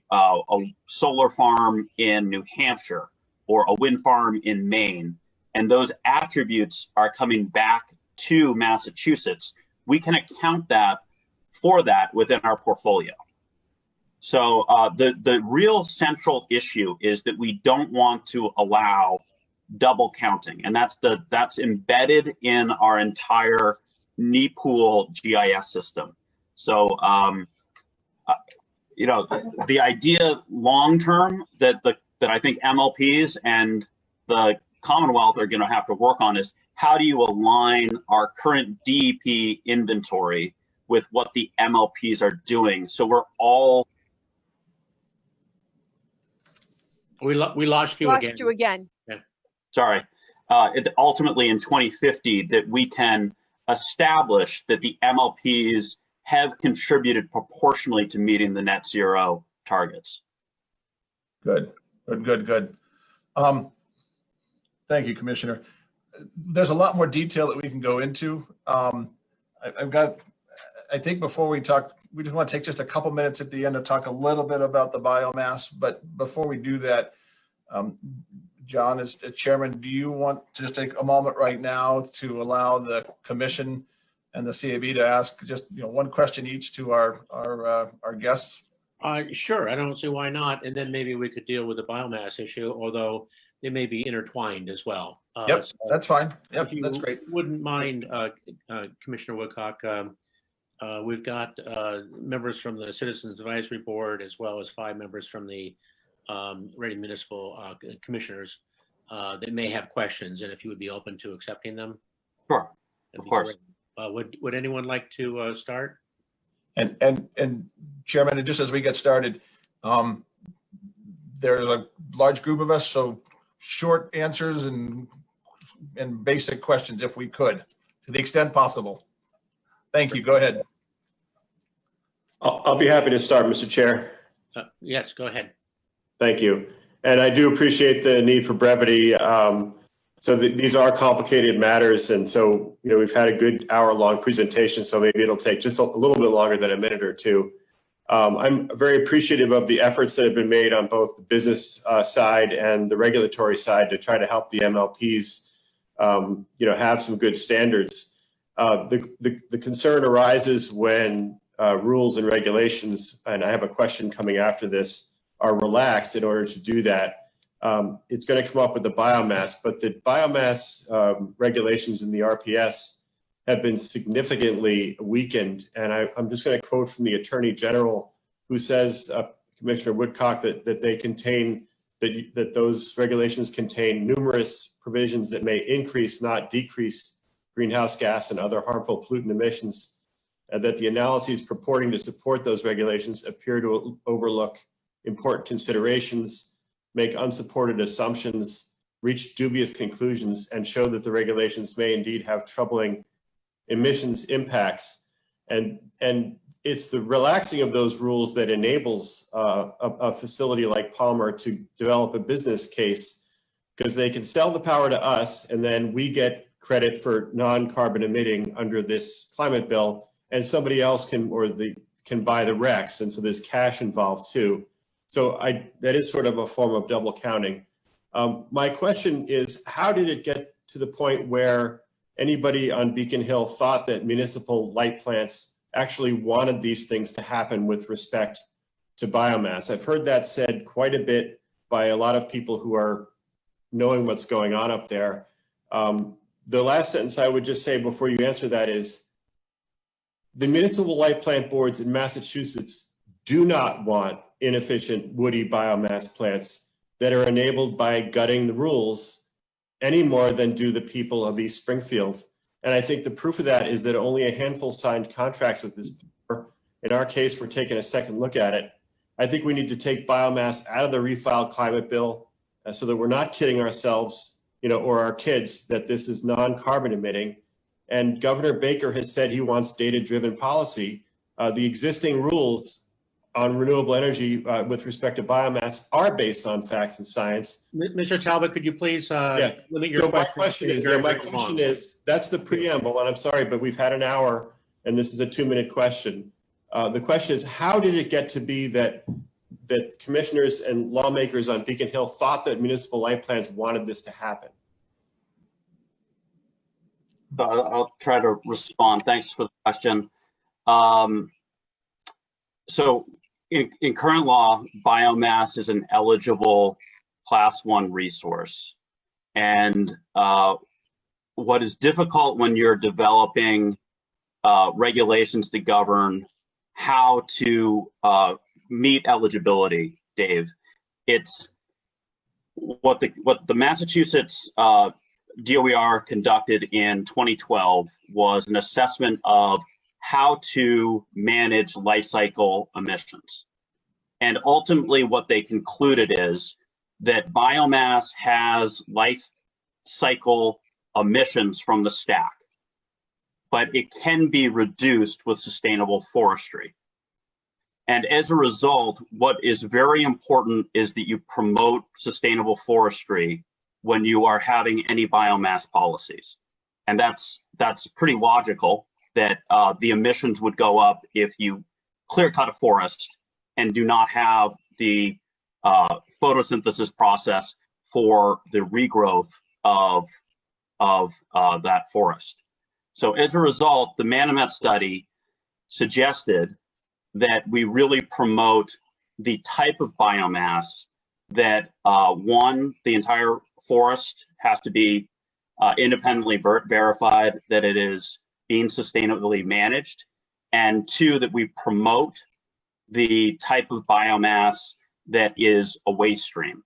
solar farm in New Hampshire or a wind farm in Maine, and those attributes are coming back to Massachusetts, we can account that for that within our portfolio. So the real central issue is that we don't want to allow double counting, and that's embedded in our entire NEPOOL GIS system. So you know, the idea long term that I think MLPs and the Commonwealth are going to have to work on is how do you align our current DEP inventory with what the MLPs are doing, so we're all. We lost you again. Yeah. Sorry. Ultimately in 2050 that we can establish that the MLPs have contributed proportionally to meeting the net zero targets. Good. Thank you, Commissioner. There's a lot more detail that we can go into. I think before we talk, we just want to take just a couple minutes at the end to talk a little bit about the biomass. But before we do that, John, as chairman, do you want to just take a moment right now to allow the commission and the CAB to ask just one question each to our guests? Sure, I don't see why not. And then maybe we could deal with the biomass issue, although they may be intertwined as well. Yep, so that's fine. Yep, if that's great. Wouldn't mind, Commissioner Woodcock, we've got members from the Citizens Advisory Board as well as 5 members from the Reading Municipal commissioners that may have questions, and if you would be open to accepting them. Sure, of course. Would anyone like to start? And Chairman, and just as we get started, there's a large group of us, so short answers and basic questions if we could, to the extent possible. Thank you. Go ahead. I'll be happy to start, Mr. Chair. Yes, go ahead. Thank you. And I do appreciate the need for brevity. So these are complicated matters. And so, we've had a good hour-long presentation, so maybe it'll take just a little bit longer than a minute or two. I'm very appreciative of the efforts that have been made on both the business side and the regulatory side to try to help the MLPs, have some good standards. The concern arises when rules and regulations, and I have a question coming after this, are relaxed in order to do that. It's going to come up with the biomass, but the biomass regulations in the RPS have been significantly weakened. And I'm just going to quote from the Attorney General, who says, Commissioner Woodcock, that they contain, that those regulations contain numerous provisions that may increase, not decrease, greenhouse gas and other harmful pollutant emissions, and that the analyses purporting to support those regulations appear to overlook important considerations, make unsupported assumptions, reach dubious conclusions, and show that the regulations may indeed have troubling emissions impacts. And it's the relaxing of those rules that enables a facility like Palmer to develop a business case, because they can sell the power to us and then we get credit for non-carbon emitting under this climate bill, and somebody else can buy the RECs, and so there's cash involved too. So that is sort of a form of double counting. My question is, how did it get to the point where anybody on Beacon Hill thought that municipal light plants actually wanted these things to happen with respect to biomass? I've heard that said quite a bit by a lot of people who are knowing what's going on up there. The last sentence I would just say before you answer that is, the municipal light plant boards in Massachusetts do not want inefficient woody biomass plants that are enabled by gutting the rules any more than do the people of East Springfield. And I think the proof of that is that only a handful signed contracts with this. In our case, we're taking a second look at it. I think we need to take biomass out of the refiled climate bill so that we're not kidding ourselves or our kids that this is non-carbon emitting. And Governor Baker has said he wants data-driven policy. The existing rules on renewable energy with respect to biomass are based on facts and science. Mr. Talbot, could you please limit your So my question is, that's the preamble, and I'm sorry, but we've had an hour, and this is a 2-minute question. The question is, how did it get to be that commissioners and lawmakers on Beacon Hill thought that municipal light plants wanted this to happen? I'll try to respond. Thanks for the question. So in current law, biomass is an eligible Class 1 resource. And what is difficult when you're developing regulations to govern how to meet eligibility, Dave, it's what the Massachusetts DOER conducted in 2012 was an assessment of how to manage life cycle emissions. And ultimately what they concluded is that biomass has life cycle emissions from the stack, but it can be reduced with sustainable forestry. And as a result, what is very important is that you promote sustainable forestry when you are having any biomass policies. And that's pretty logical that the emissions would go up if you clear cut a forest and do not have the photosynthesis process for the regrowth of that forest. So as a result, the Manomet study suggested that we really promote the type of biomass that one, the entire forest has to be independently verified that it is being sustainably managed, and two, that we promote the type of biomass that is a waste stream.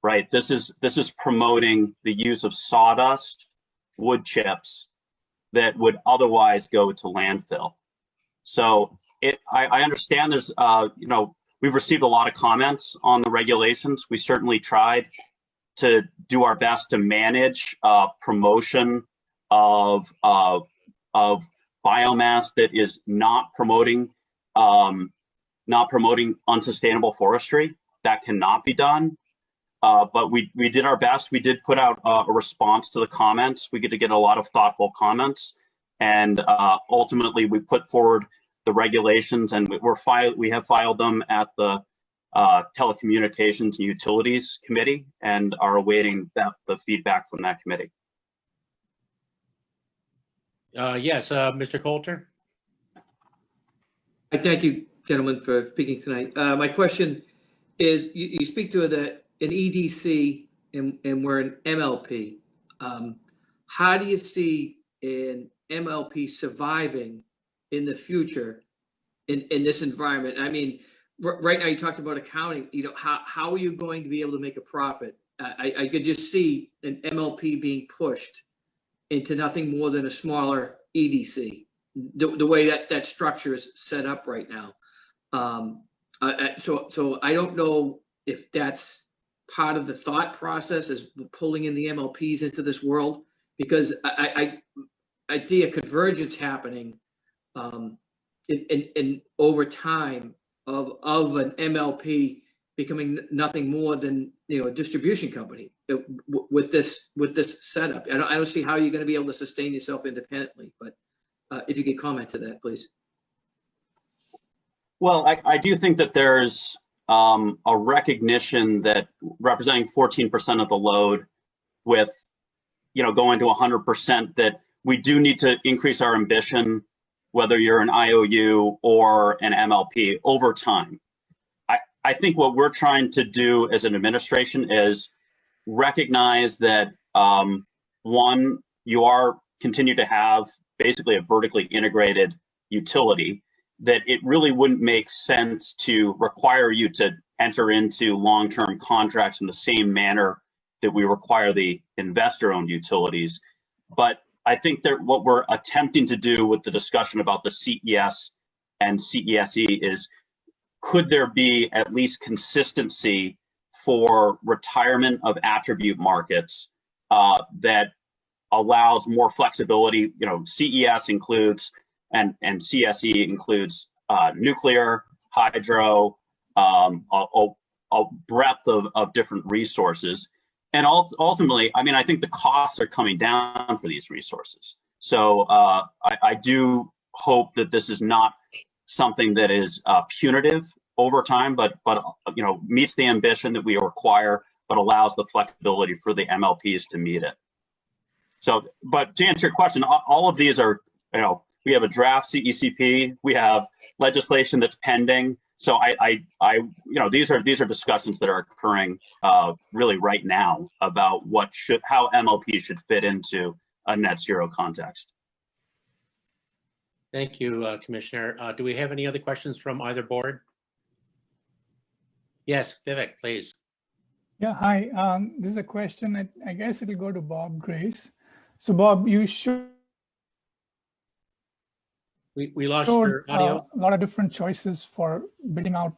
Right. This is promoting the use of sawdust, wood chips that would otherwise go to landfill. So I understand there's we've received a lot of comments on the regulations. We certainly tried to do our best to manage promotion of biomass that is not promoting unsustainable forestry. That cannot be done. But we did our best. We did put out a response to the comments. We get to get a lot of thoughtful comments, and ultimately we put forward the regulations, and we have filed them at the Telecommunications and Utilities Committee, and are awaiting the feedback from that committee. Yes, Mr. Coulter. I thank you, gentlemen, for speaking tonight. My question is, you speak to an EDC and we're an MLP. How do you see an MLP surviving in the future in this environment? I mean, right now you talked about accounting. How are you going to be able to make a profit? I could just see an MLP being pushed into nothing more than a smaller EDC, the way that structure is set up right now. So I don't know if that's part of the thought process, is pulling in the MLPs into this world, because I see a convergence happening in over time of an MLP becoming nothing more than a distribution company with this setup. I don't see how you're going to be able to sustain yourself independently, but if you could comment to that, please. Well, I do think that there's a recognition that representing 14% of the load with, going to 100%, that we do need to increase our ambition, whether you're an IOU or an MLP, over time. I think what we're trying to do as an administration is recognize that, one, you continue to have basically a vertically integrated utility, that it really wouldn't make sense to require you to enter into long-term contracts in the same manner that we require the investor-owned utilities. But I think that what we're attempting to do with the discussion about the CES and CESE is, could there be at least consistency for retirement of attribute markets that allows more flexibility. You know, CES includes and CSE includes nuclear, hydro, a breadth of different resources. And ultimately, I mean, I think the costs are coming down for these resources. So I do hope that this is not something that is punitive over time, but you know, meets the ambition that we require, but allows the flexibility for the MLPs to meet it. So, but to answer your question, all of these are, you know, we have a draft CECP, we have legislation that's pending. So you know, these are discussions that are occurring really right now about how MLP should fit into a net zero context. Thank you, Commissioner. Do we have any other questions from either board? Yes, Vivek, please. Yeah, hi. This is a question. I guess it'll go to Bob Grace. So Bob, you showed we lost your audio. A lot of different choices for building out.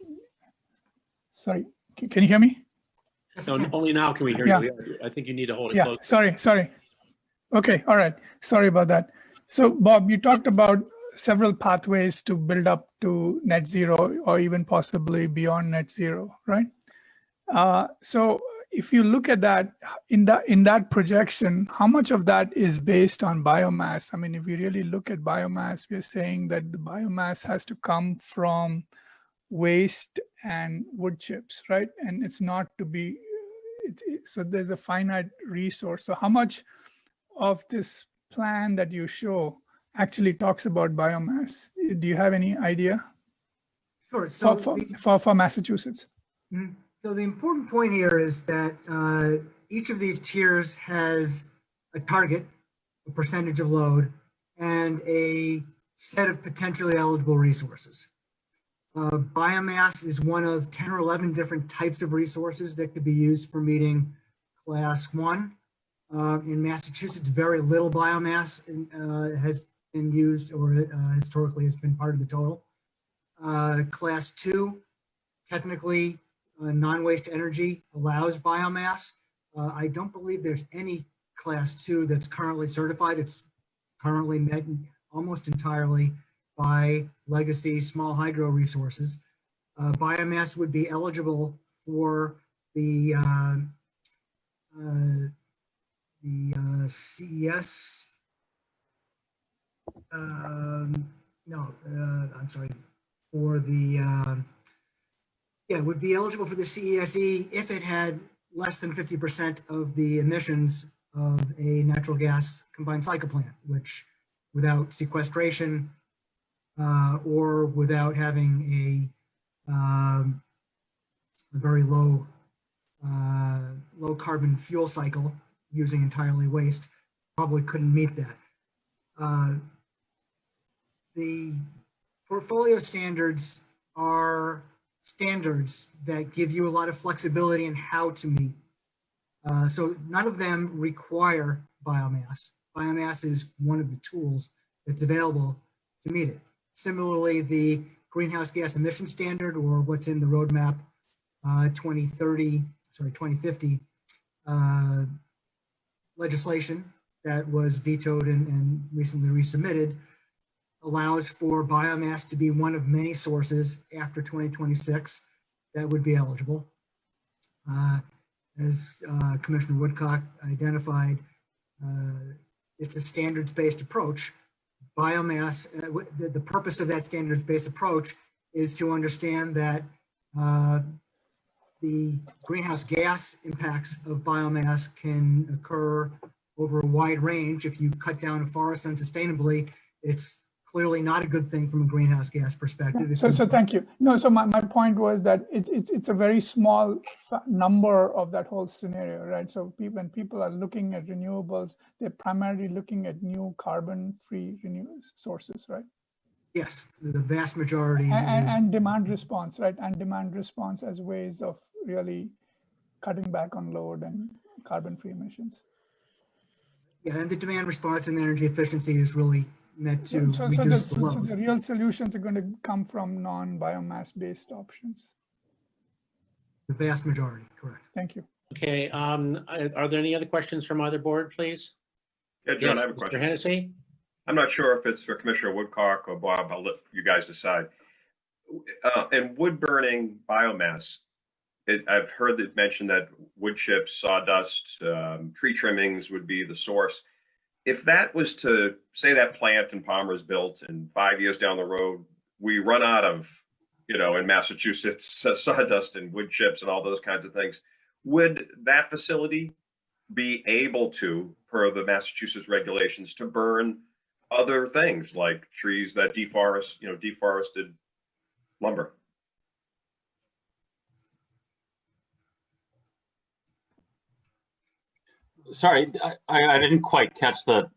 Sorry, can you hear me? No, only now can we hear you. I think you need to hold it close. Sorry. Okay, all right. Sorry about that. So Bob, you talked about several pathways to build up to net zero or even possibly beyond net zero, right? So if you look at that, in that projection, how much of that is based on biomass? I mean, if you really look at biomass, we're saying that the biomass has to come from waste and wood chips, right? And it's not to be, so there's a finite resource. So how much of this plan that you show actually talks about biomass? Do you have any idea? Sure. So for Massachusetts. Mm-hmm. So the important point here is that each of these tiers has a target, a percentage of load, and a set of potentially eligible resources. Biomass is one of 10 or 11 different types of resources that could be used for meeting class 1. In Massachusetts, very little biomass has been used or historically has been part of the total. Class 2, technically, non-waste energy allows biomass. I don't believe there's any class 2 that's currently certified. It's currently met almost entirely by legacy small hydro resources. Biomass would be eligible for the CES. For the it would be eligible for the CESE if it had less than 50% of the emissions of a natural gas combined cycle plant, which without sequestration or without having a very low carbon fuel cycle using entirely waste, probably couldn't meet that. The portfolio standards are standards that give you a lot of flexibility in how to meet. So none of them require biomass. Biomass is one of the tools that's available to meet it. Similarly, the greenhouse gas emission standard, or what's in the roadmap 2050 legislation that was vetoed and recently resubmitted, allows for biomass to be one of many sources after 2026 that would be eligible. As Commissioner Woodcock identified, it's a standards-based approach. Biomass, the purpose of that standards-based approach is to understand that the greenhouse gas impacts of biomass can occur over a wide range. If you cut down a forest unsustainably, it's clearly not a good thing from a greenhouse gas perspective. Yeah. So thank you. No, so my point was that it's a very small number of that whole scenario, right? So when people are looking at renewables, they're primarily looking at new carbon-free sources, right? Yes, the vast majority. And demand response, right? And demand response as ways of really cutting back on load and carbon-free emissions. Yeah, and the demand response and energy efficiency is really meant to reduce the load. So the real solutions are going to come from non-biomass based options. The vast majority, correct. Thank you. Okay, are there any other questions from either board, please? Yeah, John, Yes, I have a Mr. question. Hennessey? I'm not sure if it's for Commissioner Woodcock or Bob. I'll let you guys decide. In wood burning biomass, I've heard it mentioned that wood chips, sawdust, tree trimmings would be the source. If that was to say that plant in Palmer is built and 5 years down the road, we run out of, in Massachusetts, sawdust and wood chips and all those kinds of things, would that facility be able to, per the Massachusetts regulations, to burn other things like trees that deforested lumber? Sorry, I didn't quite catch the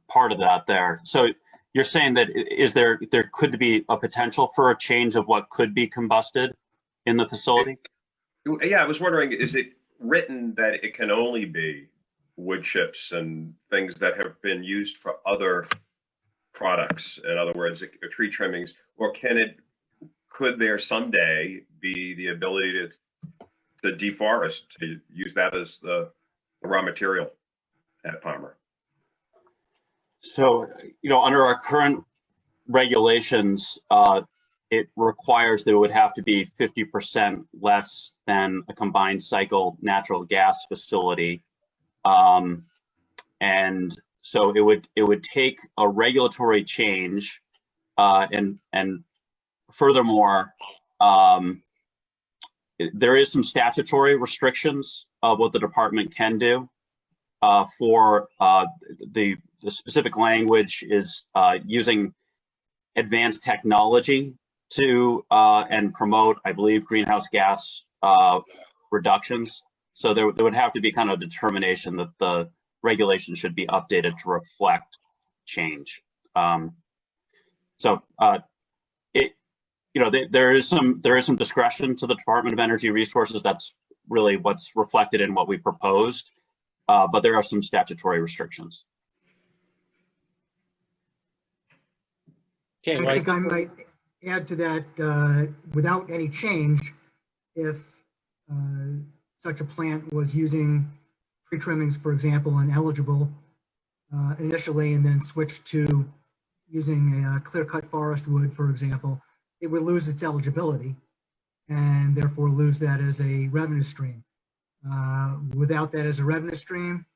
part of that there. So you're saying that there could be a potential for a change of what could be combusted in the facility? Yeah, I was wondering, is it written that it can only be wood chips and things that have been used for other products? In other words, tree trimmings, or could there someday be the ability to deforest, to use that as the raw material at Palmer? So, under our current regulations, it requires that it would have to be 50% less than a combined cycle natural gas facility. And so it would take a regulatory change, and furthermore, there is some statutory restrictions of what the department can do. For the specific language is using advanced technology to and promote, I believe, greenhouse gas reductions. So there would have to be kind of a determination that the regulation should be updated to reflect change. There is some discretion to the Department of Energy Resources. That's really what's reflected in what we proposed, but there are some statutory restrictions. Okay, I think I might add to that, without any change, if such a plant was using tree trimmings, for example, and eligible initially, and then switched to using a clear-cut forest wood, for example, it would lose its eligibility and therefore lose that as a revenue stream. Without that as a revenue stream,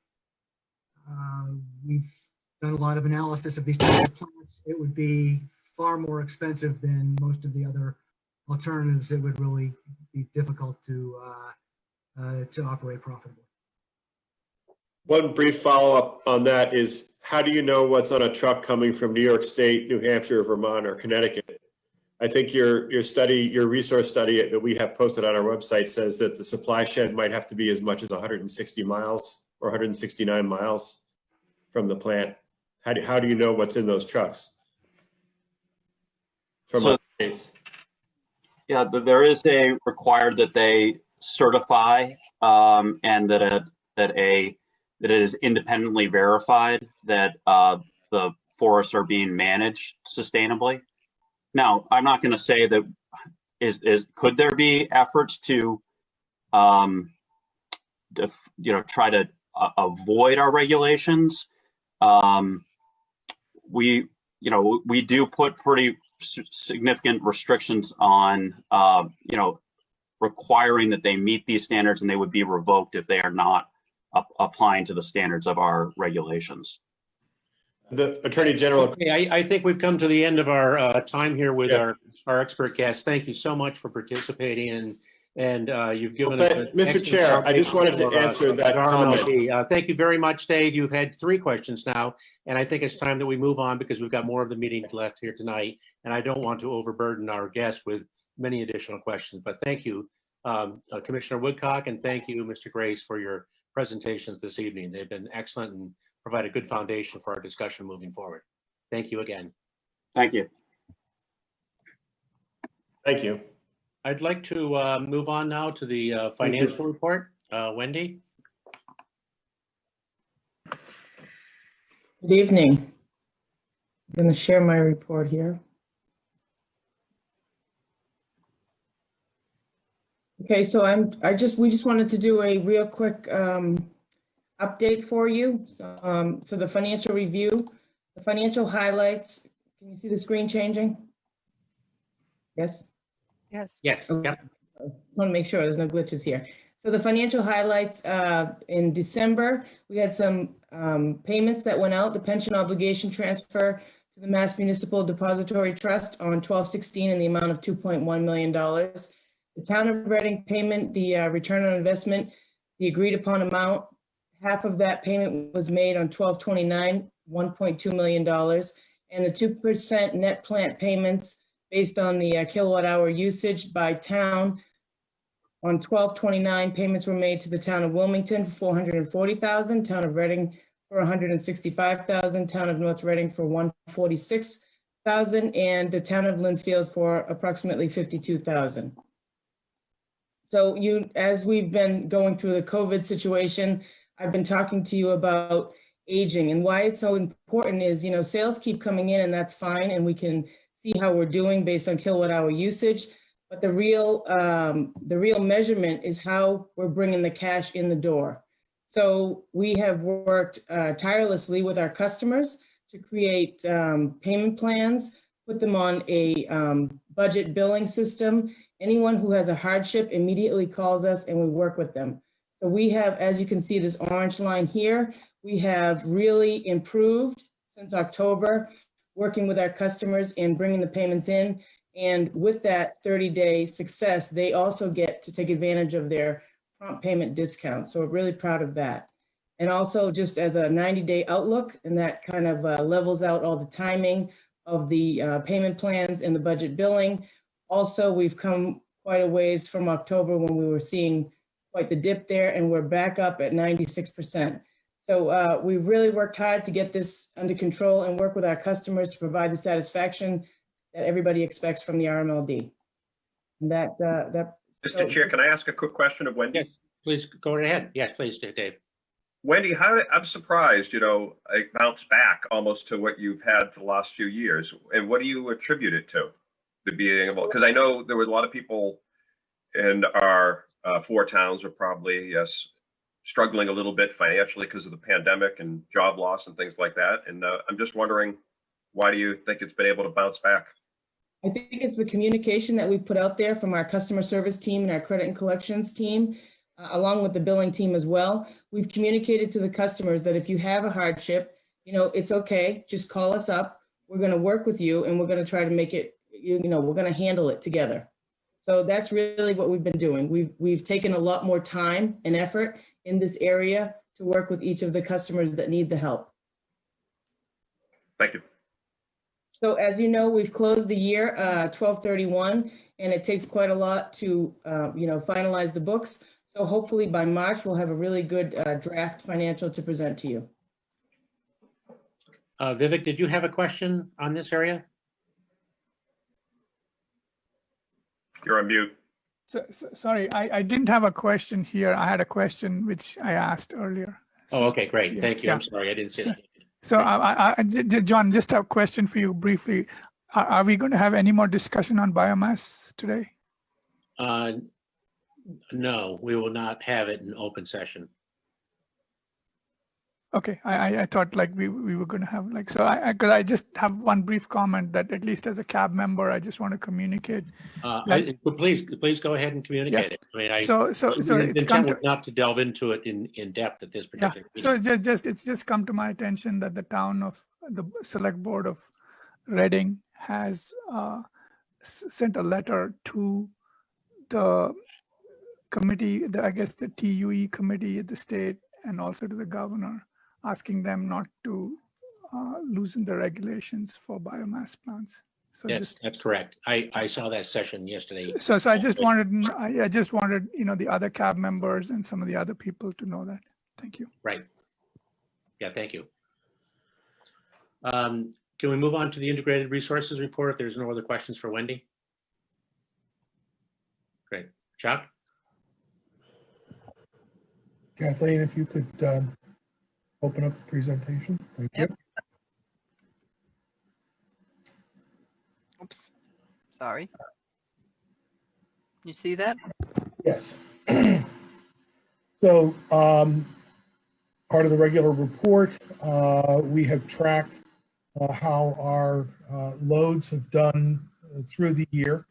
we've done a lot of analysis of these types of plants. It would be far more expensive than most of the other alternatives. It would really be difficult to operate profitably. One brief follow-up on that is, how do you know what's on a truck coming from New York State, New Hampshire, Vermont, or Connecticut? I think your resource study that we have posted on our website says that the supply shed might have to be as much as 160 miles or 169 miles from the plant. How do you know what's in those trucks from other states? Yeah, there is a required that they certify and that it is independently verified that the forests are being managed sustainably. Now, I'm not going to say that could there be efforts to try to avoid our regulations. We do put pretty significant restrictions on requiring that they meet these standards, and they would be revoked if they are not applying to the standards of our regulations. The Attorney General. Okay, I think we've come to the end of our time here with our expert guests. Thank you so much for participating, and you've given us Mr. Chair, I just wanted to answer that comment. Thank you very much, Dave. You've had 3 questions now, and I think it's time that we move on because we've got more of the meeting left here tonight, and I don't want to overburden our guests with many additional questions. But thank you, Commissioner Woodcock, and thank you, Mr. Grace, for your presentations this evening. They've been excellent and provide a good foundation for our discussion moving forward. Thank you again. Thank you. Thank you. I'd like to move on now to the financial report. Wendy? Good evening. I'm going to share my report here. Okay, so we just wanted to do a real quick update for you. So the financial review, the financial highlights, can you see the screen changing? Yes? Yes. Yes. Okay. Yep. Just want to make sure there's no glitches here. So the financial highlights, in December, we had some payments that went out, the pension obligation transfer to the Mass Municipal Depository Trust on 12/16 in the amount of $2.1 million. The Town of Reading payment, the return on investment, the agreed upon amount, half of that payment was made on 12/29, $1.2 million. And the 2% net plant payments based on the kilowatt hour usage by town. On 12/29, payments were made to the town of Wilmington for $440,000, town of Reading for $165,000, town of North Reading for $146,000, and the town of Linfield for approximately $52,000. So as we've been going through the COVID situation, I've been talking to you about aging, and why it's so important is, sales keep coming in and that's fine, and we can see how we're doing based on kilowatt hour usage. But the real measurement is how we're bringing the cash in the door. So we have worked tirelessly with our customers to create payment plans, put them on a budget billing system. Anyone who has a hardship immediately calls us and we work with them. So we have, as you can see, this orange line here, we have really improved since October, working with our customers and bringing the payments in. And with that 30-day success, they also get to take advantage of their prompt payment discount. So we're really proud of that. And also just as a 90-day outlook, and that kind of levels out all the timing of the payment plans and the budget billing. Also, we've come quite a ways from October when we were seeing quite the dip there, and we're back up at 96%. So we really worked hard to get this under control and work with our customers to provide the satisfaction that everybody expects from the RMLD. And Mr. Chair, can I ask a quick question of Wendy? Yes, please go right ahead. Yes, please, Dave. Wendy, I'm surprised, it bounced back almost to what you've had for the last few years. And what do you attribute it to being able, because I know there were a lot of people in our four towns are probably, yes, struggling a little bit financially because of the pandemic and job loss and things like that. And I'm just wondering, why do you think it's been able to bounce back? I think it's the communication that we put out there from our customer service team and our credit and collections team, along with the billing team as well. We've communicated to the customers that if you have a hardship, it's okay, just call us up. We're going to work with you and we're going to try to make it, we're going to handle it together. So that's really what we've been doing. We've taken a lot more time and effort in this area to work with each of the customers that need the help. Thank you. So as you know, we've closed the year 12/31, and it takes quite a lot to, finalize the books. So hopefully by March, we'll have a really good draft financial to present to you. Vivek, did you have a question on this area? You're on mute. Sorry, I didn't have a question here. I had a question which I asked earlier. Oh, okay, great. Yeah, Thank you. yeah. I'm sorry, I didn't see that. So, John, just a question for you briefly. Are we going to have any more discussion on biomass today? No, we will not have it in open session. Okay, I thought like we were going to have because I just have one brief comment that at least as a CAB member, I just want to communicate. Please go ahead and communicate it. I mean, so it's come to, not to delve into it in depth at this particular So meeting. it's just come to my attention that the select board of Reading has sent a letter to the committee, I guess the TUE committee at the state, and also to the governor, asking them not to loosen the regulations for biomass plants. So Yes, that's correct. I saw that session yesterday. So I just wanted the other CAB members and some of the other people to know that. Thank you. Right. Yeah, thank you. Can we move on to the integrated resources report if there's no other questions for Wendy? Great. Chuck? Kathleen, if you could open up the presentation. Thank you. Oops, sorry. You see that? Yes. So part of the regular report, we have tracked how our loads have done through the year.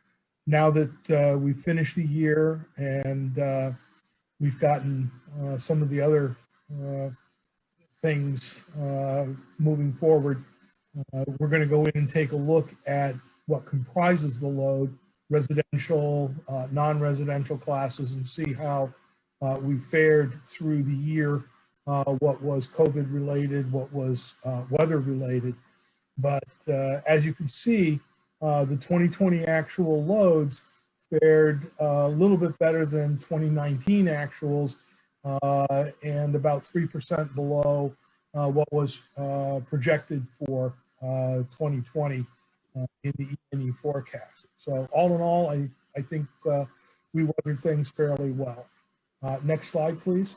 Now that we've finished the year and we've gotten some of the other things moving forward, we're going to go in and take a look at what comprises the load, residential, non-residential classes, and see how we fared through the year, what was COVID related, what was weather related. But as you can see, the 2020 actual loads fared a little bit better than 2019 actuals, and about 3% below what was projected for 2020 in the E&E forecast. So all in all, I think we weathered things fairly well. Next slide, please.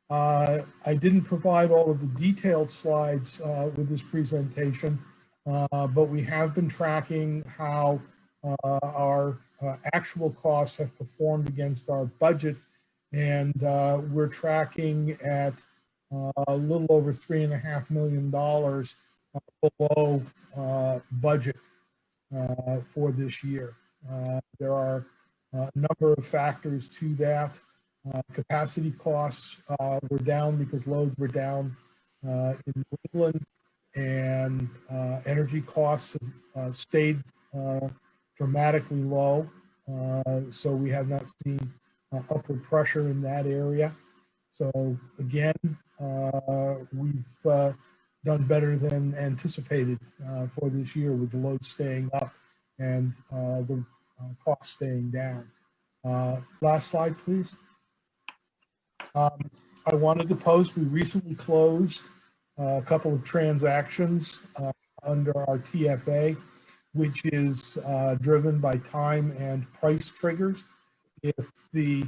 I didn't provide all of the detailed slides with this presentation, but we have been tracking how our actual costs have performed against our budget, and we're tracking at a little over $3.5 million below budget for this year. There are a number of factors to that. Capacity costs were down because loads were down in New England, and energy costs have stayed dramatically low. So we have not seen upward pressure in that area. So again, we've done better than anticipated for this year, with the load staying up and the cost staying down. Last slide, please. I wanted to post, we recently closed a couple of transactions under our TFA, which is driven by time and price triggers. If the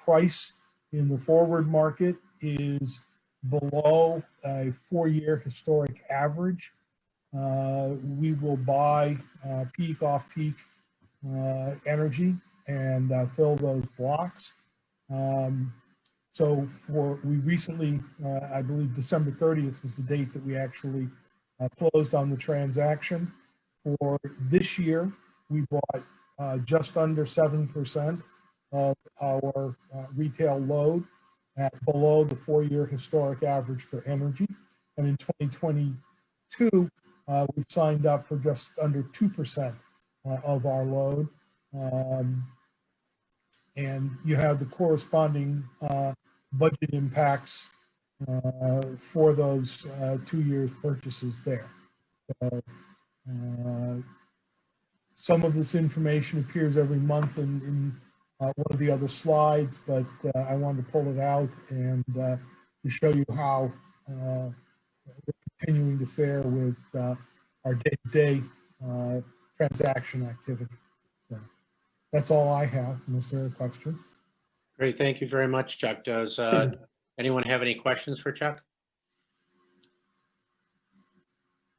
price in the forward market is below a 4-year historic average, we will buy peak off-peak energy and fill those blocks. So we recently, I believe December 30th was the date that we actually closed on the transaction. For this year, we bought just under 7% of our retail load at below the 4-year historic average for energy. And in 2022, we signed up for just under 2% of our load. And you have the corresponding budget impacts for those 2 years purchases there. So, some of this information appears every month in one of the other slides, but I wanted to pull it out and to show you how we're continuing to fare with our day-to-day transaction activity. So that's all I have, unless there are questions. Great, thank you very much, Chuck. Does anyone have any questions for Chuck?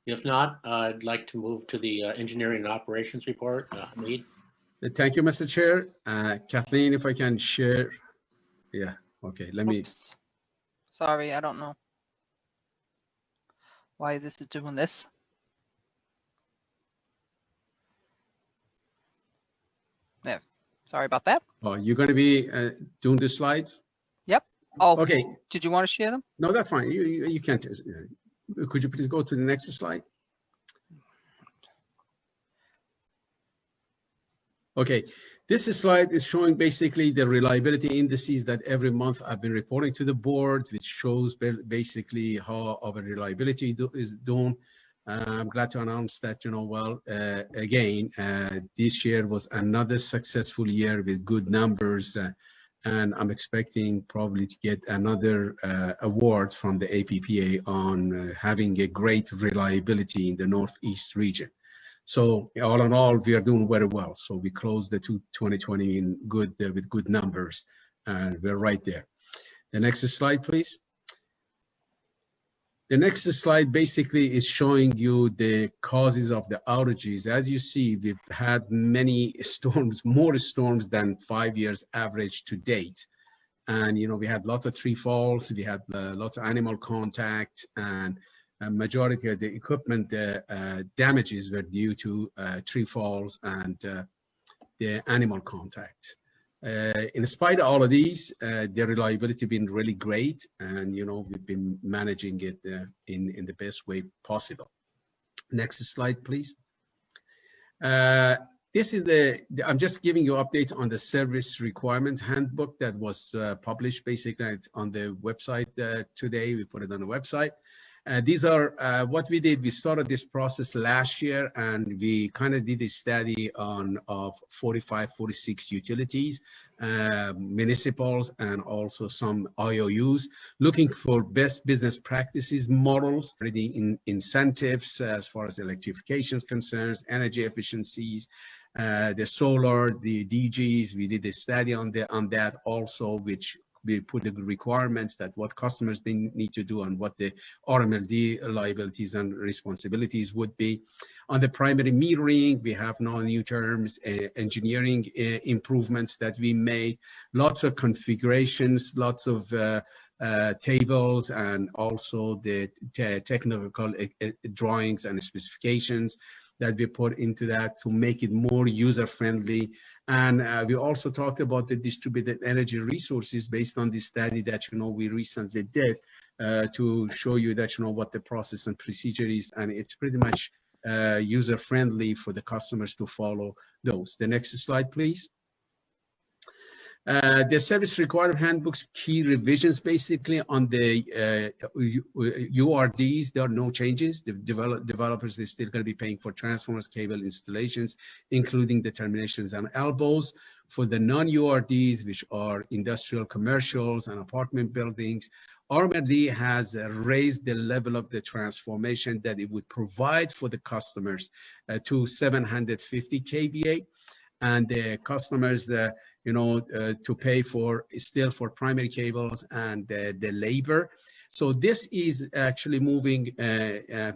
If not, I'd like to move to the engineering and operations report. Hamid. Thank you, Mr. Chair. Kathleen, if I can share. Yeah, okay, let me. Oops. Sorry, I don't know why this is doing this. Yeah, sorry about that. Oh, you're going to be doing the slides? Yep. Oh, okay. Did you want to share them? No, that's fine. You can't. Could you please go to the next slide? Okay, this slide is showing basically the reliability indices that every month I've been reporting to the board, which shows basically how our reliability is doing. I'm glad to announce that, again, this year was another successful year with good numbers, and I'm expecting probably to get another award from the APPA on having a great reliability in the Northeast region. So all in all, we are doing very well. So we closed the 2020 in good with good numbers, and we're right there. The next slide, please. The next slide basically is showing you the causes of the outages. As you see, we've had many storms, more storms than 5 years average to date. And, you know, we had lots of tree falls, we had lots of animal contact, and a majority of the equipment damages were due to tree falls and the animal contact. In spite of all of these, the reliability been really great, and you know we've been managing it in the best way possible. Next slide, please. This is I'm just giving you updates on the service requirements handbook that was published. Basically, it's on the website today. We put it on the website. These are what we did. We started this process last year, and we kind of did a study of 45, 46 utilities, municipals, and also some IOUs, looking for best business practices models, the incentives as far as electrification is concerned, energy efficiencies, the solar, the DGs. We did a study on that also, which we put the requirements that what customers they need to do and what the RMLD liabilities and responsibilities would be. On the primary metering, we have now new terms, engineering improvements that we made, lots of configurations, lots of tables, and also the technical drawings and specifications that we put into that to make it more user-friendly. And we also talked about the distributed energy resources based on this study that, you know, we recently did to show you that, you know, what the process and procedure is. And it's pretty much user-friendly for the customers to follow those. The next slide, please. The service requirement handbook's key revisions basically on the URDs, there are no changes. The developers are still going to be paying for transformers, cable installations, including the terminations and elbows. For the non-URDs, which are industrial, commercials, and apartment buildings, RMLD has raised the level of the transformation that it would provide for the customers to 750 kVA. And the customers, you know, to pay for still for primary cables and the labor. So this is actually moving,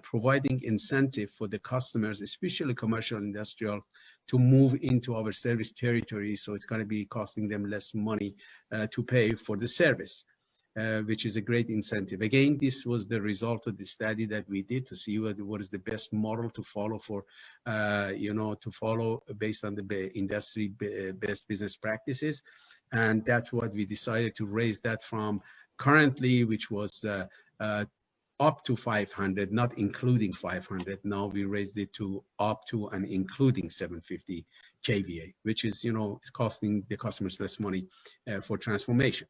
providing incentive for the customers, especially commercial and industrial, to move into our service territory. So it's going to be costing them less money to pay for the service, which is a great incentive. Again, this was the result of the study that we did to see what is the best model to follow for, you know, to follow based on the industry best business practices. And that's what we decided to raise that from currently, which was up to 500, not including 500. Now we raised it to up to and including 750 kVA, which is, you know, it's costing the customers less money for transformation.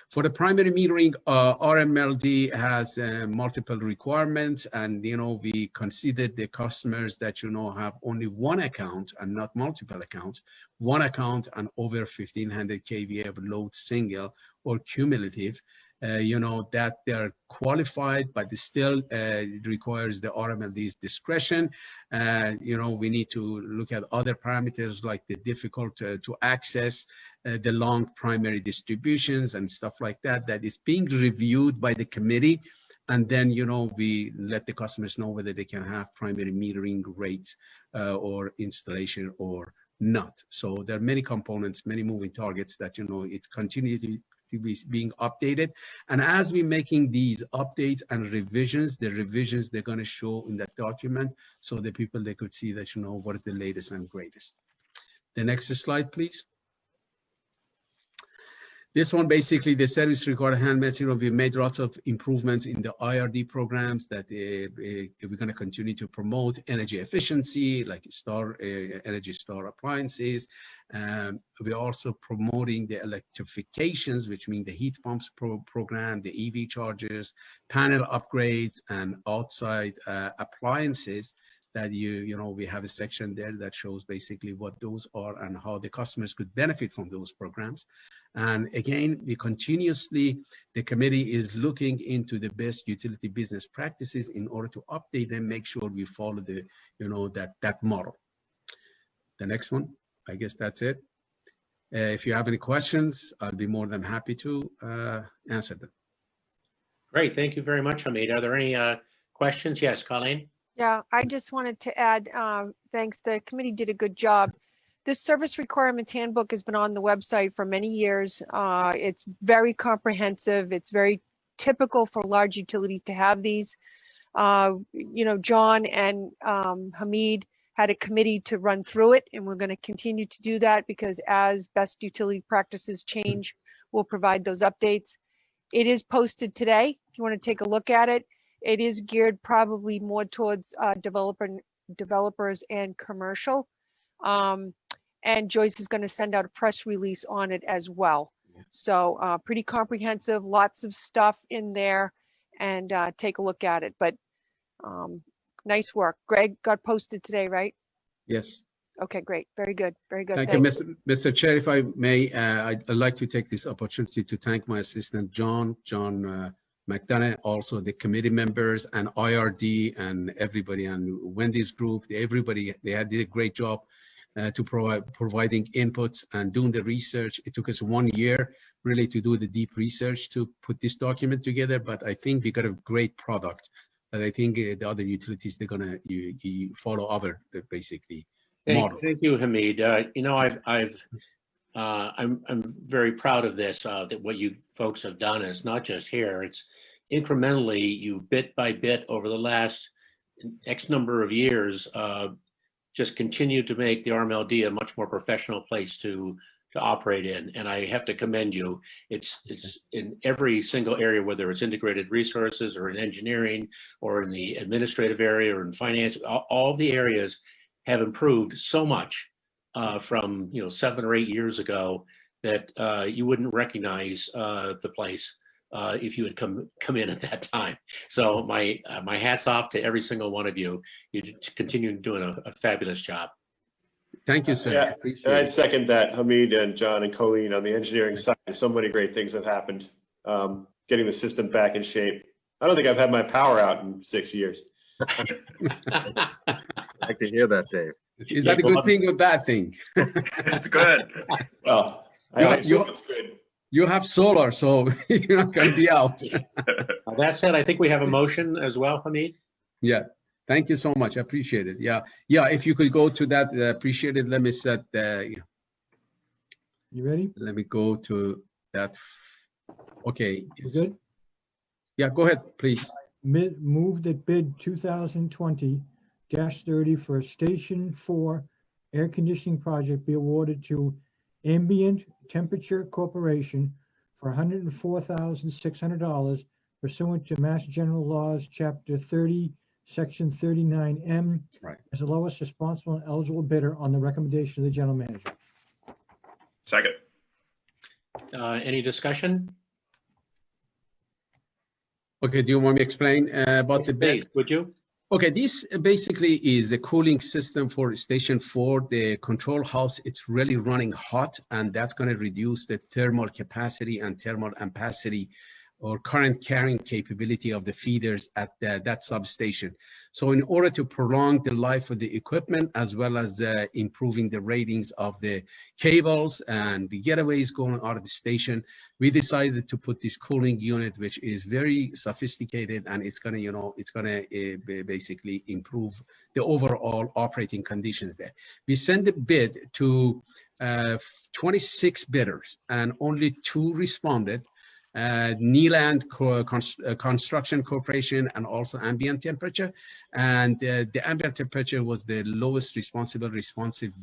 For the primary metering, RMLD has multiple requirements, and, you know, we considered the customers that, you know, have only one account and not multiple accounts, one account and over 1500 kVA of load single or cumulative. You know, that they're qualified, but it still requires the RMLD's discretion. You know, we need to look at other parameters like the difficult to access, the long primary distributions and stuff like that, that is being reviewed by the committee. And then, you know, we let the customers know whether they can have primary metering rates or installation or not. So there are many components, many moving targets that, you know, it's continuing to be being updated. And as we're making these updates and revisions, the revisions they're going to show in that document, so the people, they could see that, you know, what is the latest and greatest. The next slide, please. This one, basically, the service required handmade, you know, we made lots of improvements in the IRD programs that we're going to continue to promote energy efficiency, like Energy Star appliances. We're also promoting the electrifications, which mean the heat pumps program, the EV chargers, panel upgrades, and outside appliances. That you know, we have a section there that shows basically what those are and how the customers could benefit from those programs. And again, we continuously, the committee is looking into the best utility business practices in order to update them, make sure we follow the, you know, that model. The next one, I guess that's it. If you have any questions, I'll be more than happy to answer them. Great. Thank you very much, Hamid. Are there any questions? Yes, Colleen? Yeah, I just wanted to add, thanks, the committee did a good job. This service requirements handbook has been on the website for many years. It's very comprehensive. It's very typical for large utilities to have these. John and Hamid had a committee to run through it, and we're going to continue to do that because as best utility practices change, we'll provide those updates. It is posted today. If you want to take a look at it, it is geared probably more towards developers and commercial. And Joyce is going to send out a press release on it as well. So pretty comprehensive, lots of stuff in there, and take a look at it. But nice work. Greg got posted today, right? Yes. Okay, great. Very good. Very good. Thank you, Mr. Chair. If I may, I'd like to take this opportunity to thank my assistant, John McDonough, also the committee members and IRD and everybody and Wendy's group. Everybody, they did a great job to providing inputs and doing the research. It took us 1 year really to do the deep research to put this document together, but I think we got a great product. And I think the other utilities, they're gonna follow our basically model. Thank you, Hamid. I'm very proud of this, that what you folks have done is not just here, it's incrementally, you bit by bit over the last X number of years, just continue to make the RMLD a much more professional place to operate in. And I have to commend you. It's in every single area, whether it's integrated resources or in engineering or in the administrative area or in finance, all the areas have improved so much from 7 or 8 years ago that you wouldn't recognize the place if you had come in at that time. So my hats off to every single one of you. You continue doing a fabulous job. Thank you, sir. Yeah, and I'd second that, Hamid and John and Colleen. On the engineering side, so many great things have happened. Getting the system back in shape. I don't think I've had my power out in 6 years. I like to hear that, Dave. Is that a good thing or bad thing? It's good. Well, it's good. You have solar, so you're not going to be out. That said, I think we have a motion as well, Hamid. Yeah. Thank you so much. I appreciate it. Yeah. If you could go to that, appreciate it. Let me set. You ready? Let me go to that. Okay. You good? Yeah, go ahead, please. Move that bid 2020-30 for Station 4 air conditioning project be awarded to Ambient Temperature Corporation for $104,600 pursuant to Mass General Laws, Chapter 30, Section 39M, right, as the lowest responsible and eligible bidder on the recommendation of the general manager. Second. Any discussion? Okay, do you want me to explain about the bid? Would you? Okay, this basically is a cooling system for Station 4. The control house, it's really running hot, and that's going to reduce the thermal capacity and thermal ampacity or current carrying capability of the feeders at that substation. So in order to prolong the life of the equipment, as well as improving the ratings of the cables and the getaways going out of the station, we decided to put this cooling unit, which is very sophisticated, and it's gonna, basically improve the overall operating conditions there. We sent the bid to 26 bidders, and only 2 responded. Neeland Construction Corporation and also Ambient Temperature, and the Ambient Temperature was the lowest responsive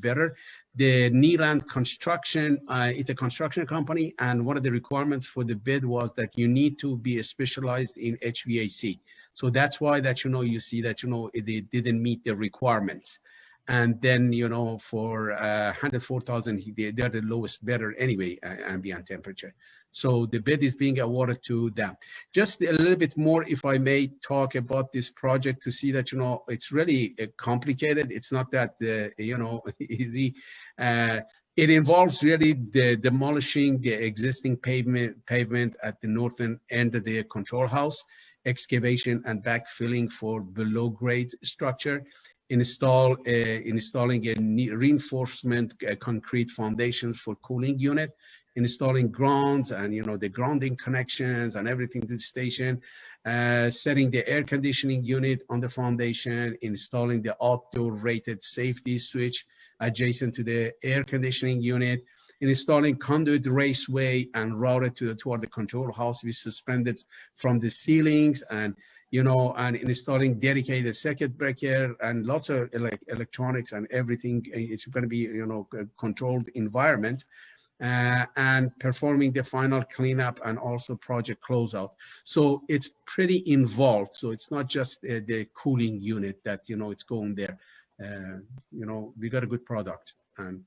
bidder. The Neeland Construction, it's a construction company, and one of the requirements for the bid was that you need to be specialized in HVAC. So that's why that you see that they didn't meet the requirements. And then, for 104,000, they're the lowest bidder anyway, Ambient Temperature. So the bid is being awarded to them. Just a little bit more, if I may talk about this project to see that, it's really complicated. It's not that, easy. It involves really the demolishing the existing pavement at the northern end of the control house, excavation and backfilling for below grade structure, installing a reinforcement concrete foundations for cooling unit, installing grounds and, the grounding connections and everything to the station, setting the air conditioning unit on the foundation, installing the outdoor rated safety switch adjacent to the air conditioning unit, installing conduit raceway and routed toward the control house with suspended from the ceilings, and and installing dedicated circuit breaker and lots of electronics and everything. It's going to be a controlled environment, and performing the final cleanup and also project closeout. So it's pretty involved. So it's not just the cooling unit that it's going there. We got a good product. And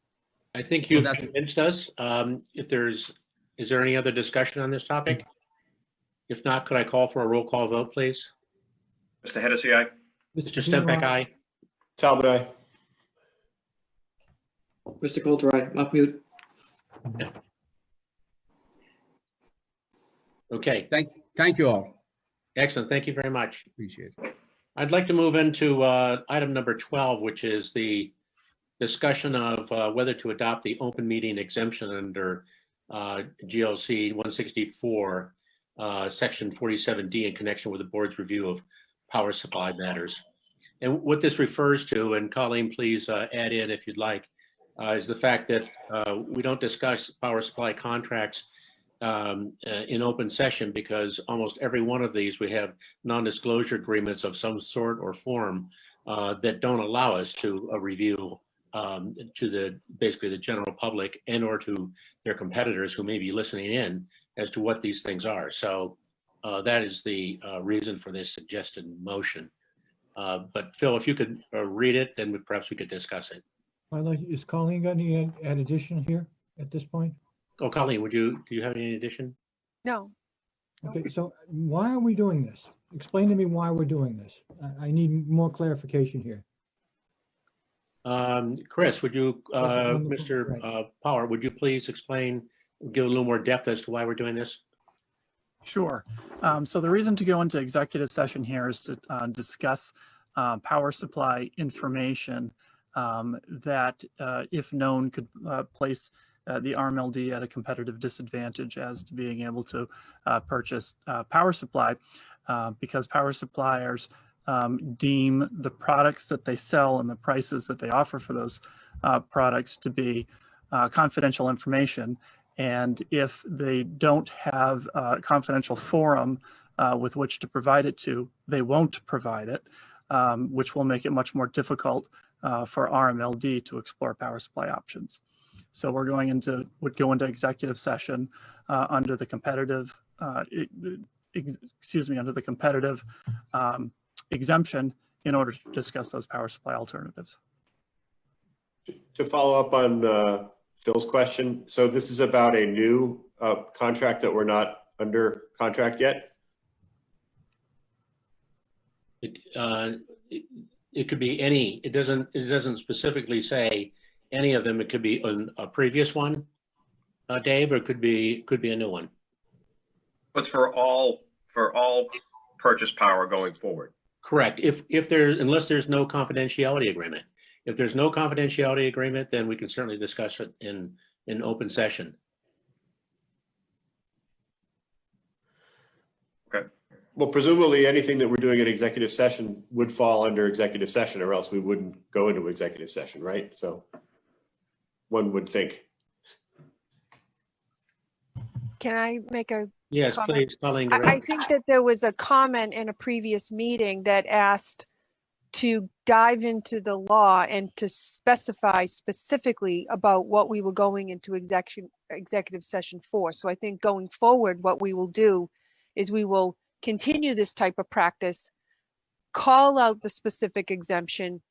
I think you've convinced us. Is there any other discussion on this topic? If not, could I call for a roll call vote, please? Mr. Hennessey, aye. Mr. Stempak, aye. Talbot, aye. Mr. Coulter, aye. Off mute. Okay. Thank you all. Excellent. Thank you very much. Appreciate it. I'd like to move into item number 12, which is the discussion of whether to adopt the open meeting exemption under GLC 164, section 47D, in connection with the board's review of power supply matters. And what this refers to, and Colleen, please add in if you'd like, is the fact that we don't discuss power supply contracts in open session, because almost every one of these we have non-disclosure agreements of some sort or form that don't allow us to review to basically the general public and or to their competitors who may be listening in as to what these things are. So that is the reason for this suggested motion. But Phil, if you could read it, then perhaps we could discuss it. Is Colleen got any addition here at this point? Oh, Colleen, do you have any addition? No. Okay, so why are we doing this? Explain to me why we're doing this. I need more clarification here. Chris, would you, Mr. Power, would you please explain, give a little more depth as to why we're doing this? Sure. So the reason to go into executive session here is to discuss power supply information that, if known, could place the RMLD at a competitive disadvantage as to being able to purchase power supply, because power suppliers deem the products that they sell and the prices that they offer for those products to be confidential information. And if they don't have a confidential forum with which to provide it to, they won't provide it, which will make it much more difficult for RMLD to explore power supply options. So would go into executive session under the competitive, under the competitive exemption in order to discuss those power supply alternatives. To follow up on Phil's question, so this is about a new contract that we're not under contract yet? It could be any. It doesn't specifically say any of them. It could be a previous one, Dave, or it could be a new one. But for all purchase power going forward. Correct. Unless there's no confidentiality agreement. If there's no confidentiality agreement, then we can certainly discuss it in open session. Okay. Well, presumably anything that we're doing in executive session would fall under executive session, or else we wouldn't go into executive session, right? So one would think. Can I make a Yes, comment? please, Colleen. I think that there was a comment in a previous meeting that asked to dive into the law and to specify specifically about what we were going into executive session for. So I think going forward, what we will do is we will continue this type of practice, call out the specific exemption,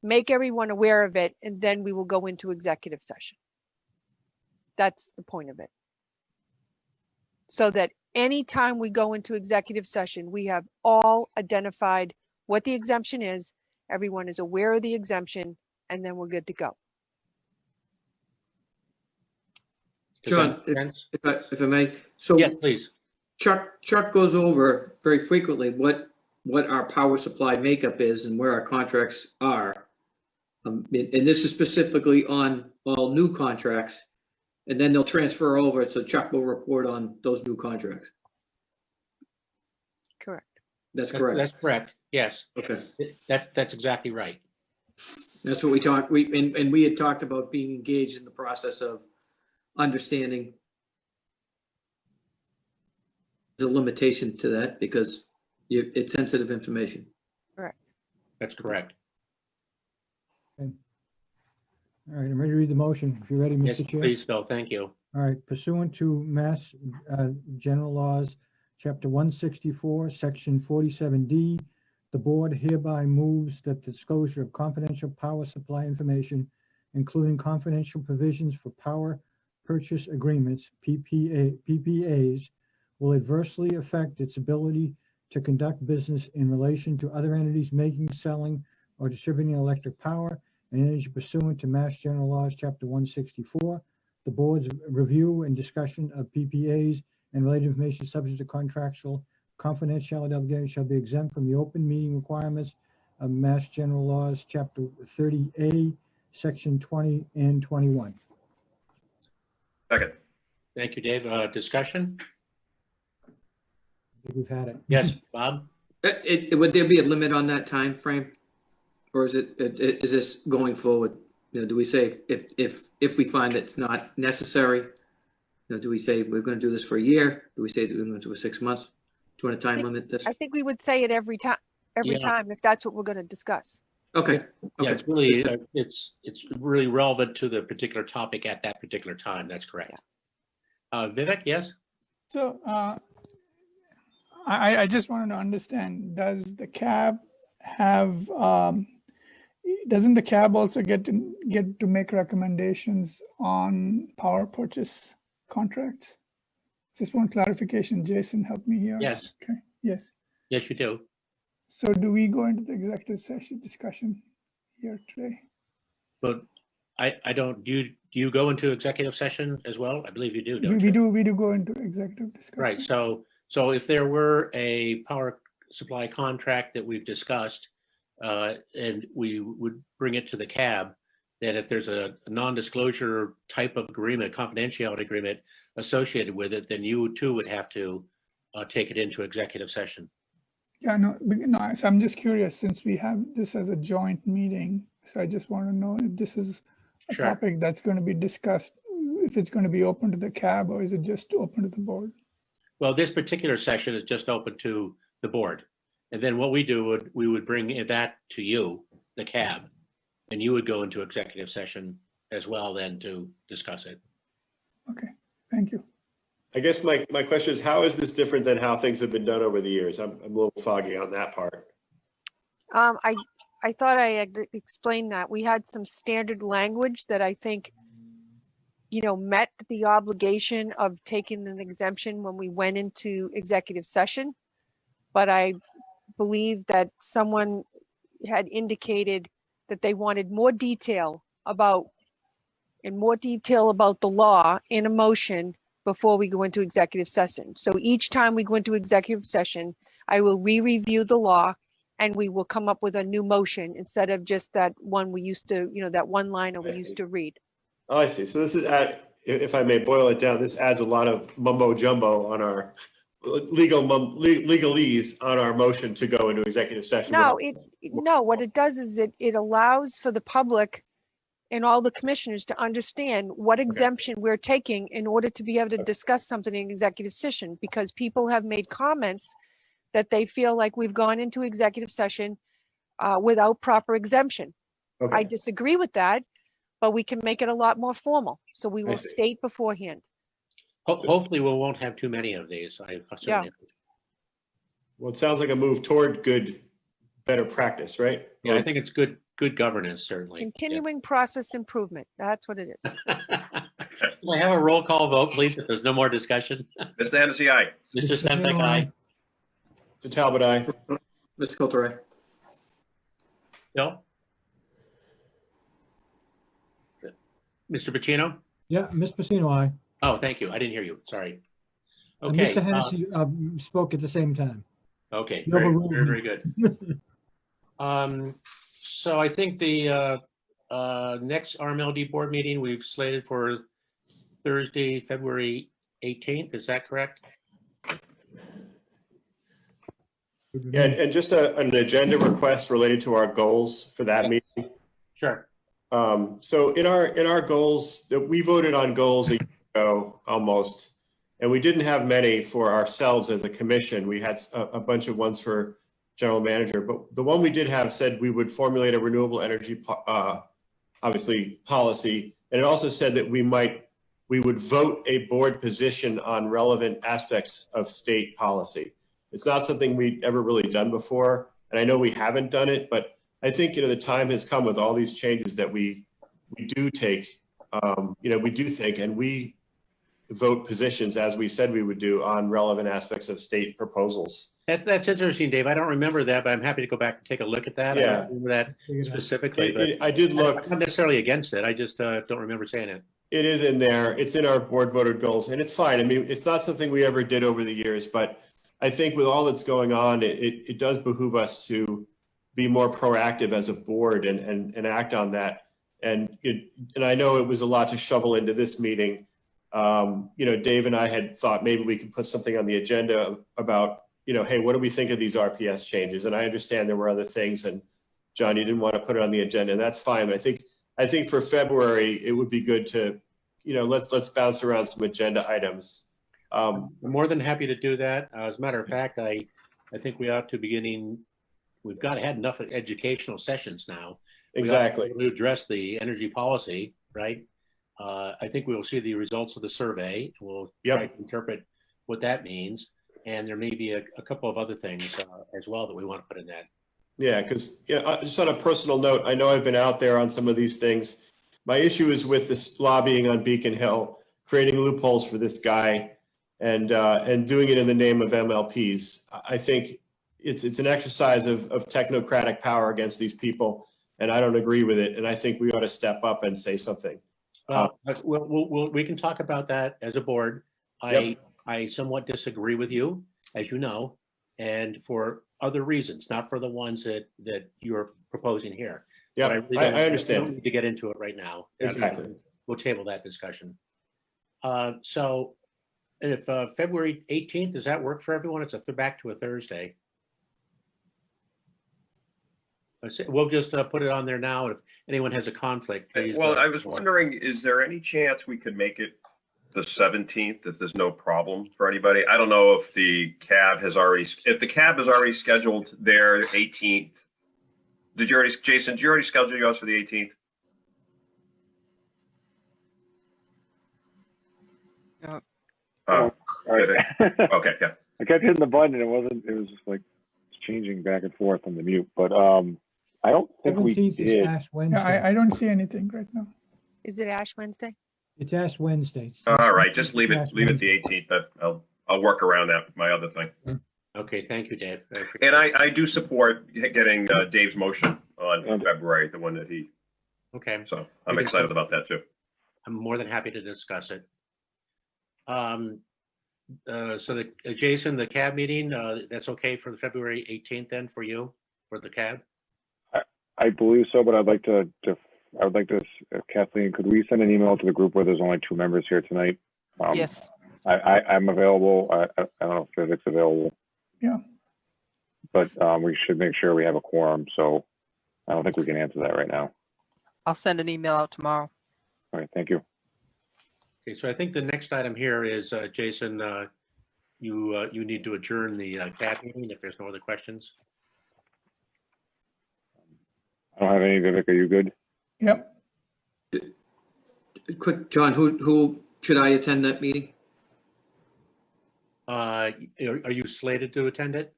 make everyone aware of it, and then we will go into executive session. That's the point of it. So that anytime we go into executive session, we have all identified what the exemption is, everyone is aware of the exemption, and then we're good to go. John, if I may, so yeah, please. Chuck goes over very frequently what our power supply makeup is and where our contracts are. And this is specifically on all new contracts. and then they'll transfer over, so Chuck will report on those new contracts. Correct. That's correct. That's correct. Yes. Okay. That's exactly right. That's what we talked, we had talked about being engaged in the process of understanding the limitation to that because it's sensitive information. Correct. That's correct. Okay. All right, I'm ready to read the motion. If you're ready, Yes, Mr. Chair. please, Phil. Thank you. All right, pursuant to Mass General Laws, Chapter 164, Section 47D, the board hereby moves that the disclosure of confidential power supply information, including confidential provisions for power purchase agreements, PPAs, will adversely affect its ability to conduct business in relation to other entities making, selling, or distributing electric power and energy pursuant to Mass General Laws, Chapter 164. The board's review and discussion of PPAs and related information subject to contractual confidentiality obligations shall be exempt from the open meeting requirements of Mass General Laws, Chapter 30A, Section 20 and 21. Second. Thank you, Dave. Discussion? I think we've had it. Yes, Bob? Would there be a limit on that time frame? Or is this going forward? You know, do we say if we find it's not necessary, you know, do we say we're going to do this for a year? Do we say that we're going to do it 6 months? Do you want to time limit this? I think we would say it every time, if that's what we're going to discuss. Okay. Yeah, it's really it's really relevant to the particular topic at that particular time. That's correct. Yeah. Vivek, yes. So I just wanted to understand: does the CAB have? Doesn't the CAB also get to make recommendations on power purchase contracts? Just one clarification. Jason, help me here. Yes. Okay. Yes. Yes, you do. So do we go into the executive session discussion here today? But I don't. Do you go into executive session as well? I believe you do. Don't We you? do go into executive discussion. Right. So if there were a power supply contract that we've discussed, and we would bring it to the CAB, then if there's a non-disclosure type of agreement, confidentiality agreement associated with it, then you too would have to take it into executive session. Yeah, no, so I'm just curious, since we have this as a joint meeting, so I just want to know if this is a Sure. topic that's going to be discussed, if it's going to be open to the CAB or is it just open to the board? Well, this particular session is just open to the board. And then what we do we would bring that to you, the CAB, and you would go into executive session as well then to discuss it. Okay, thank you. I guess my question is, how is this different than how things have been done over the years? I'm a little foggy on that part. I thought I had explained that. We had some standard language that I think, you know, met the obligation of taking an exemption when we went into executive session. But I believe that someone had indicated that they wanted more detail about the law in a motion before we go into executive session. So each time we go into executive session, I will re-review the law and we will come up with a new motion instead of just that one we used to, you know, that one liner we used to read. Oh, I see. So this is if I may boil it down, this adds a lot of mumbo jumbo on our legalese on our motion to go into executive session. No, what it does is it allows for the public and all the commissioners to understand what exemption we're taking in order to be able to discuss something in executive session, because people have made comments that they feel like we've gone into executive session without proper exemption. Okay. I disagree with that, but we can make it a lot more formal. So we will state beforehand. Hopefully we won't have too many of these. Yeah. Well, it sounds like a move toward better practice, right? Yeah, I think it's good governance, certainly. Continuing process improvement. That's what it is. Can I have a roll call vote, please, if there's no more discussion? Mr. Hennessey, aye. Mr. Sempak, aye. Mr. Talbot, aye. Mr. Coulter, aye. Phil? Mr. Pacino? Yeah, Ms. Pacino, aye. Oh, thank you. I didn't hear you. Sorry. And Okay. Mr. Hennessy spoke at the same time. Okay, You very, overruled very, me. very good. So I think the next RMLD board meeting we've slated for Thursday, February 18th. Is that correct? Yeah, and just an agenda request related to our goals for that meeting. Sure. So in our goals, that we voted on goals a year ago almost, and we didn't have many for ourselves as a commission. We had a bunch of ones for general manager, but the one we did have said we would formulate a renewable energy, obviously policy. And it also said that we would vote a board position on relevant aspects of state policy. It's not something we'd ever really done before. And I know we haven't done it, but I think, the time has come with all these changes that we do take, we do think, and we vote positions as we said we would do on relevant aspects of state proposals. That's interesting, Dave. I don't remember that, but I'm happy to go back and take a look at that. Yeah. I don't remember that specifically, but I did look. I'm not necessarily against it. I just don't remember saying it. It is in there. It's in our board voted goals, and it's fine. I mean, it's not something we ever did over the years, but I think with all that's going on, it does behoove us to be more proactive as a board and act on that. And I know it was a lot to shovel into this meeting. Dave and I had thought maybe we could put something on the agenda about, hey, what do we think of these RPS changes? And I understand there were other things, and John, you didn't want to put it on the agenda, and that's fine. But I think for February, it would be good to, let's bounce around some agenda items. I'm more than happy to do that. As a matter of fact, I think we ought to be we've had enough educational sessions now. Exactly. We address the energy policy, right? I think we will see the results of the survey. We'll try to interpret what that means. And there may be a couple of other things as well that we want to put in that. Yeah, because just on a personal note, I know I've been out there on some of these things. My issue is with this lobbying on Beacon Hill, creating loopholes for this guy and doing it in the name of MLPs. I think it's an exercise of technocratic power against these people, and I don't agree with it. And I think we ought to step up and say something. We can talk about that as a board. I somewhat disagree with you, as you know, and for other reasons, not for the ones that you're proposing here. Yeah, I understand. I don't need to get into it right now. Exactly. We'll table that discussion. So if February 18th, does that work for everyone? It's back to a Thursday. We'll just put it on there now. If anyone has a conflict, please. Well, I was wondering, is there any chance we could make it the 17th if there's no problem for anybody? I don't know if the cab has already scheduled their 18th. Jason, did you already schedule yours for the 18th? No. All right. Okay, yeah. I kept hitting the button and it was just like changing back and forth on the mute, but I don't think we 17th did. is Ash Wednesday. Yeah, I don't see anything right now. Is it Ash Wednesday? It's Ash Wednesday. All right, just leave it the 18th. I'll work around that with my other thing. Okay, thank you, Dave. And I do support getting Dave's motion on February, the one that he. Okay. So I'm excited about that too. I'm more than happy to discuss it. So Jason, the CAB meeting, that's okay for the February 18th then for you, for the CAB? I believe so, but I'd like to, Kathleen, could we send an email to the group where there's only 2 members here tonight? Yes. I'm available. I don't know if Vivek's available. Yeah. But we should make sure we have a quorum, so I don't think we can answer that right now. I'll send an email out tomorrow. All right, thank you. Okay, so I think the next item here is, Jason, you need to adjourn the CAB meeting if there's no other questions. I don't have any, Vivek, are you good? Yep. Quick, John, who should I attend that meeting? Are you slated to attend it?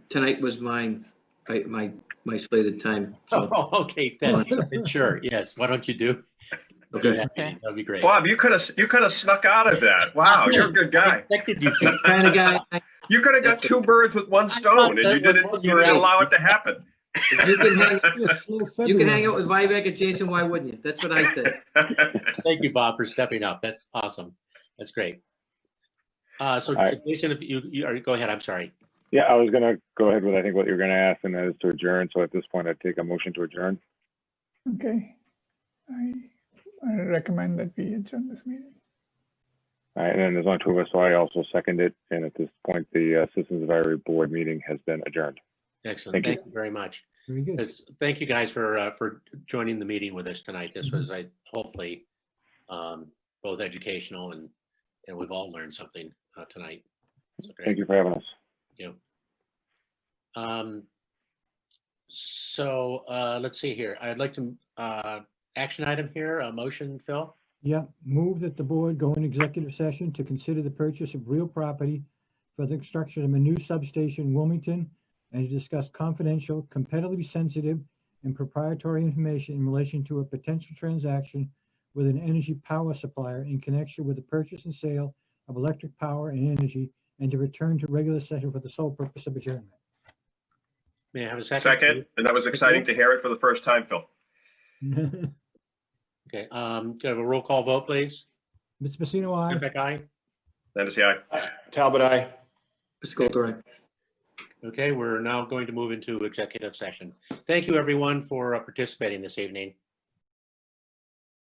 Tonight was my slated time. So. Oh, okay, then sure. Yes. Why don't you do? Okay. That'd be great. Bob, you could have snuck out of that. Wow, you're a good guy. Expected you to. Kind of guy. You could have got 2 birds with 1 stone, and you didn't allow it to happen. If you can hang out with Vivek and Jason, why wouldn't you? That's what I said. Thank you, Bob, for stepping up. That's awesome. That's great. So, right. Jason, if you go ahead. I'm sorry. Yeah, I was going to go ahead with, I think, what you're going to ask, and that is to adjourn. So at this point, I'd take a motion to adjourn. Okay. I recommend that we adjourn this meeting. All right, and then there's only two of us, so I also second it. And at this point, the Citizens Advisory Board meeting has been adjourned. Excellent. Thank you very much. Very good. Thank you guys for joining the meeting with us tonight. This was hopefully both educational and we've all learned something tonight. Thank you for having us. Thank you. So let's see here. I'd like to action item here, a motion, Phil. Yeah, move that the board go in executive session to consider the purchase of real property for the construction of a new substation in Wilmington and to discuss confidential, competitively sensitive, and proprietary information in relation to a potential transaction with an energy power supplier in connection with the purchase and sale of electric power and energy, and to return to regular session for the sole purpose of adjournment. May I have a second? Second, and that was exciting to hear it for the first time, Phil. Okay, can I have a roll call vote, please? Mr. Pacino, aye. Beck, aye. Hennessey, aye. Talbot, aye. Mr. Coulter, aye. Okay, we're now going to move into executive session. Thank you, everyone, for participating this evening.